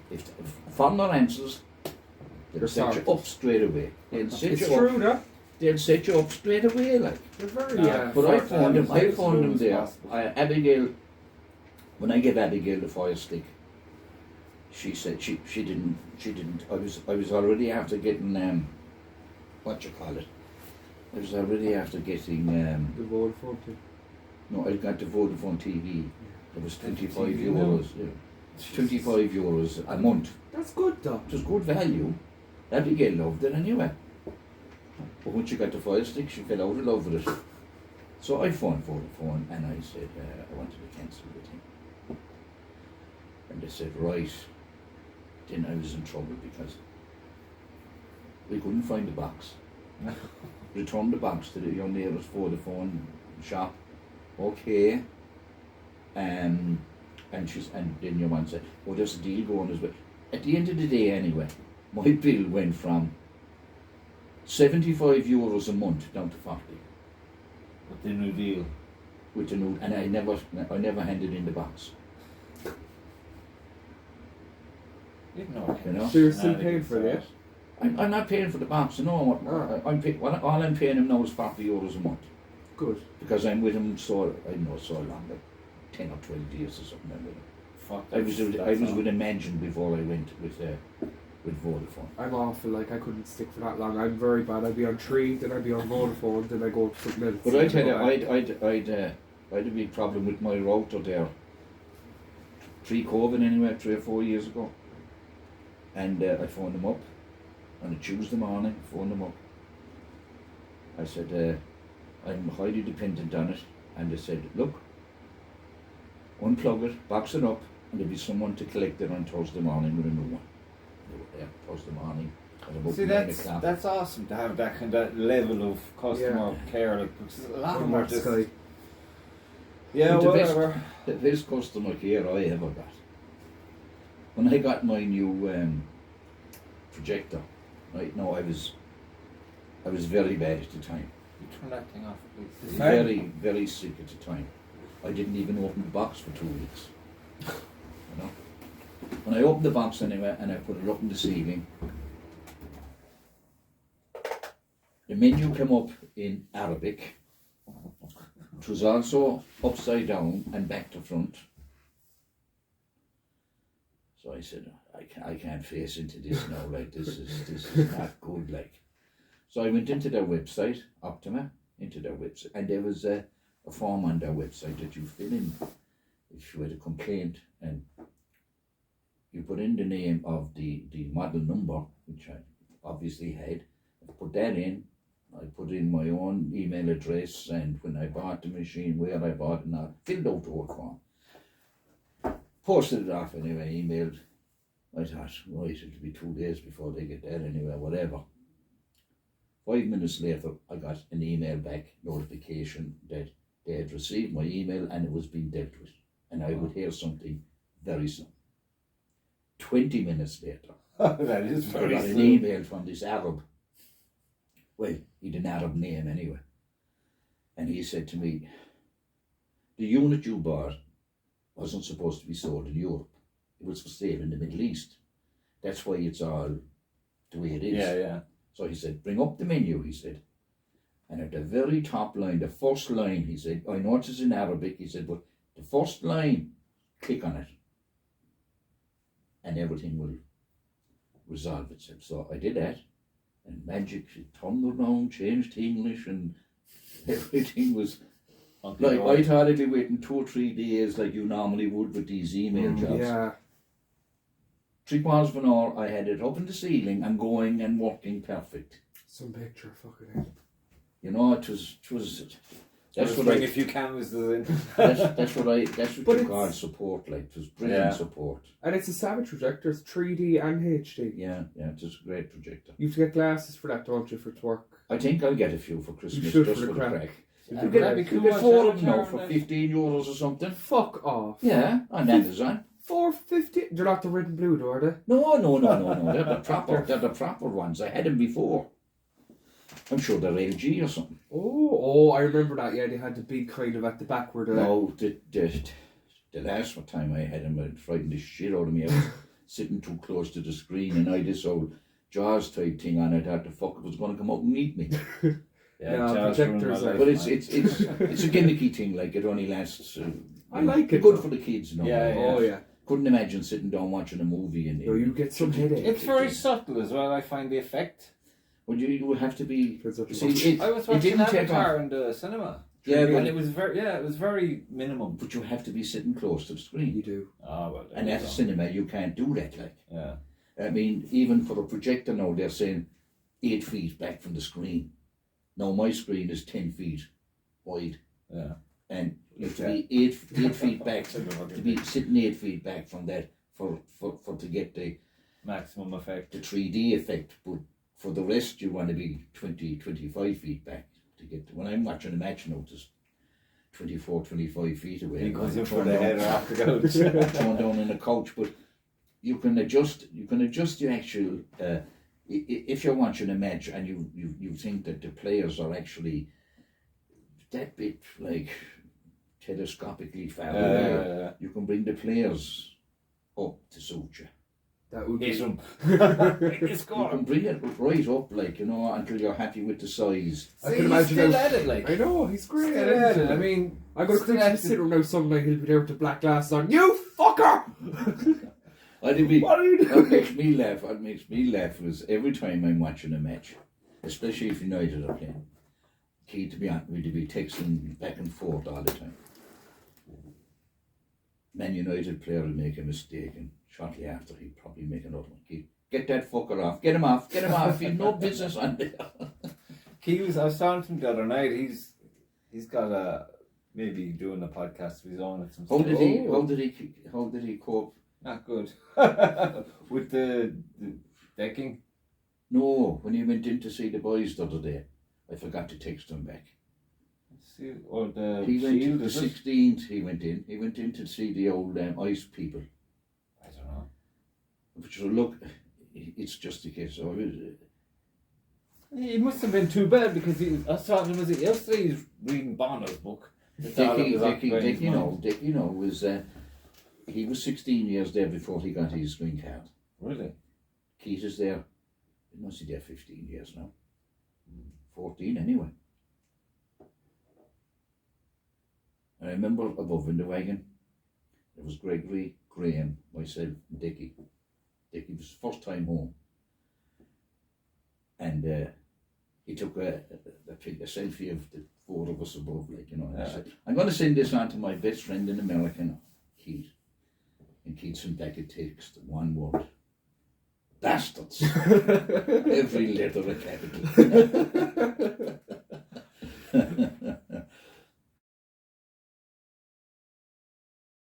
If phone not answers, they'll You're set you sorry. up straight away. They'll set It's you true, up. that. They'll set you up straight away, like. They're very, But I Fuck phoned them. him. I phoned him As there. possible. Abigail. When I gave Abigail the fire stick, she said she didn't. I was already after getting what you call it. I was already after getting the Vodafone thing. no. I got the Vodafone TV. It was €25. TV, Yeah. €25 a month. That's good, though. It was good value. Abigail loved it anyway. But when she got the fire stick, she fell out of love with it. So I phoned Vodafone and I said I wanted to cancel the thing. And they said, right. Then I was in trouble because we couldn't find the box. Returned the box to your nearest Vodafone shop. Okay. And then your man said, oh, there's a deal going as well. At the end of the day anyway, my bill went from €75 a month down to 40 With the new deal. with the new, and I never handed in the box. You know? So you're still paying for that? I'm not paying for the box. No, all I'm paying him now is €40 a month Good. because I'm with him so long, like 10 or 12 years or something. I'm with him. Fuck, I was that's all. with Imagine before I went with Vodafone. I'm awful, like, I couldn't stick for that long. I'm very bad. I'd be on 3, then I'd be on Vodafone, then I go to something else. But I tell you, I'd a big problem with my router there. Pre-COVID anyway, 3 or 4 years ago. And I phoned them up on a Tuesday morning, phoned them up. I said, I'm highly dependent on it. And they said, look, unplug it, box it up, and there'll be someone to collect it on Thursday morning with a new one. They were there Thursday morning at about See, 9 o'clock. that's awesome to have that kind of level of customer care. Like, because a lot of them are just, Sky. yeah, But the whatever. The best customer care I ever got. When I got my new projector, right now I was very bad at the time. You turn that thing off, please. Very, very sick at the time. I didn't even open the box for 2 weeks. You know? When I opened the box anyway and I put it up in the ceiling, the menu came up in Arabic. It was also upside down and back to front. So I said, I can't face into this now, like this is not good, like. So I went into their website, Optima, into their website, and there was a form on their website that you fill in if you had a complaint, and you put in the name of the model number, which I obviously had. I put that in. I put in my own email address and when I bought the machine, where I bought it, and I filled out the whole form. Posted it off anyway, emailed. I thought, right, it'll be 2 days before they get that anyway, whatever. 5 minutes later, I got an email back, notification that they had received my email and it was being dealt with. And I would hear something very soon. 20 minutes later, That is I very got an soon. email from this Arab. Well, he'd an Arab name anyway. And he said to me, the unit you bought wasn't supposed to be sold in Europe. It was for sale in the Middle East. That's why it's all the way it is. Yeah. So he said, bring up the menu, he said. And at the very top line, the first line, he said, I know it's in Arabic, he said, but the first line, click on it. And everything will resolve itself. So I did that. And magic, it turned around, changed to English, and everything was... Like, I thought I'd be waiting 2 or 3 days like you normally would with these email jobs. Yeah. 3/4 of an hour, I had it up in the ceiling and going and working perfect. Some picture, fucking hell. You know, it was that's what bring I, a few canvases in. that's what But you call support, like, it was brilliant Yeah. support. And it's a savage projector. It's 3D and HD. Yeah, it was a great projector. You have to get glasses for that, don't you, for it to work? I think I'll get a few for Christmas You should just for the crack. crack. You You could get, be you cool get watch 4 of them now Avatar for and €15 or something. Fuck off. Yeah, on Amazon. 450. They're not the red and blue, though, are they? No. They're the proper ones. I had them before. I'm sure they're LG or something. Oh, I remember that. Yeah, they had the big kind of at the back where the... No, the last time I had them, it frightened the shit out of me. I was sitting too close to the screen and I had this old Jaws type thing on it. I thought the fucker was going to come out and eat me. Yeah, Jaws ruined projectors my are- life, But it's man. a gimmicky thing. Like, it only lasts. I like it, Good though. for the kids. No, Yeah, Oh, yeah. Couldn't imagine sitting down watching a movie and No, you get some headache. It's very subtle as well. I find the effect. Well, you would have to be. Depends what you See, watch. I was it watching didn't take Avatar off. in the cinema. Yeah, and but it was very minimum. but you have to be sitting close to the You screen. do. Oh well. there And you at a go. cinema, you can't do that. Like, Yeah. I mean, even for a projector now, they're saying 8 feet back from the screen. Now my screen is 10 feet wide, Yeah. and you have to be 8 feet back to be sitting 8 feet back from that for to get the Maximum effect. 3D effect. But for the rest, you want to be 25 feet back to get. When I'm watching a match now, just 24, 25 feet away. Because I'm you put thrown the down- head off the couch. thrown down in a couch, but you can adjust your actual if you're watching a match and you think that the players are actually that bit like telescopically far away, Yeah. you can bring the players up to suit you. That would Hit be... him. You Score. can bring it right up, like, you know, until you're happy with the size. I See, can he's imagine still how- at it, like. I know, he's great. Still at it. I mean, I'm going to still creep at to it. sit now some night, he'll be there with the black glasses on. You fucker! What are you doing? What makes me laugh is every time I'm watching a match, especially if United are playing. Key to be honest, we'd be texting back and forth all the time. Man United player will make a mistake, and shortly after he'd probably make another one. Keith, get that fucker off, get him off, he's no business on there. I was talking to him the other night. He's got a maybe doing a podcast of his own at some How stage. did he cope? Not good. With the decking. No, when he went in to see the boys the other day, I forgot to text him back. See, or the He went shield, the is it? 16th. He went in to see the old ice people. I don't know. But you look, it's just a case of He must have been too bad because I was talking to him, was it yesterday? He's reading Bono's book. That's all that was occupying his mind. Dickie was he was 16 years there before he got his green card. Really? Keith is there. He must be there 15 years now. 14 anyway. And I remember above in the wagon, there was Gregory, Graham, myself, and Dickie. Dickie was first time home. And he took a selfie of the 4 of us above, like, you know. And I said, I'm going to send this on to my best friend in America, Keith. And Keith sent back a text, one word. Bastards. Every letter a capital.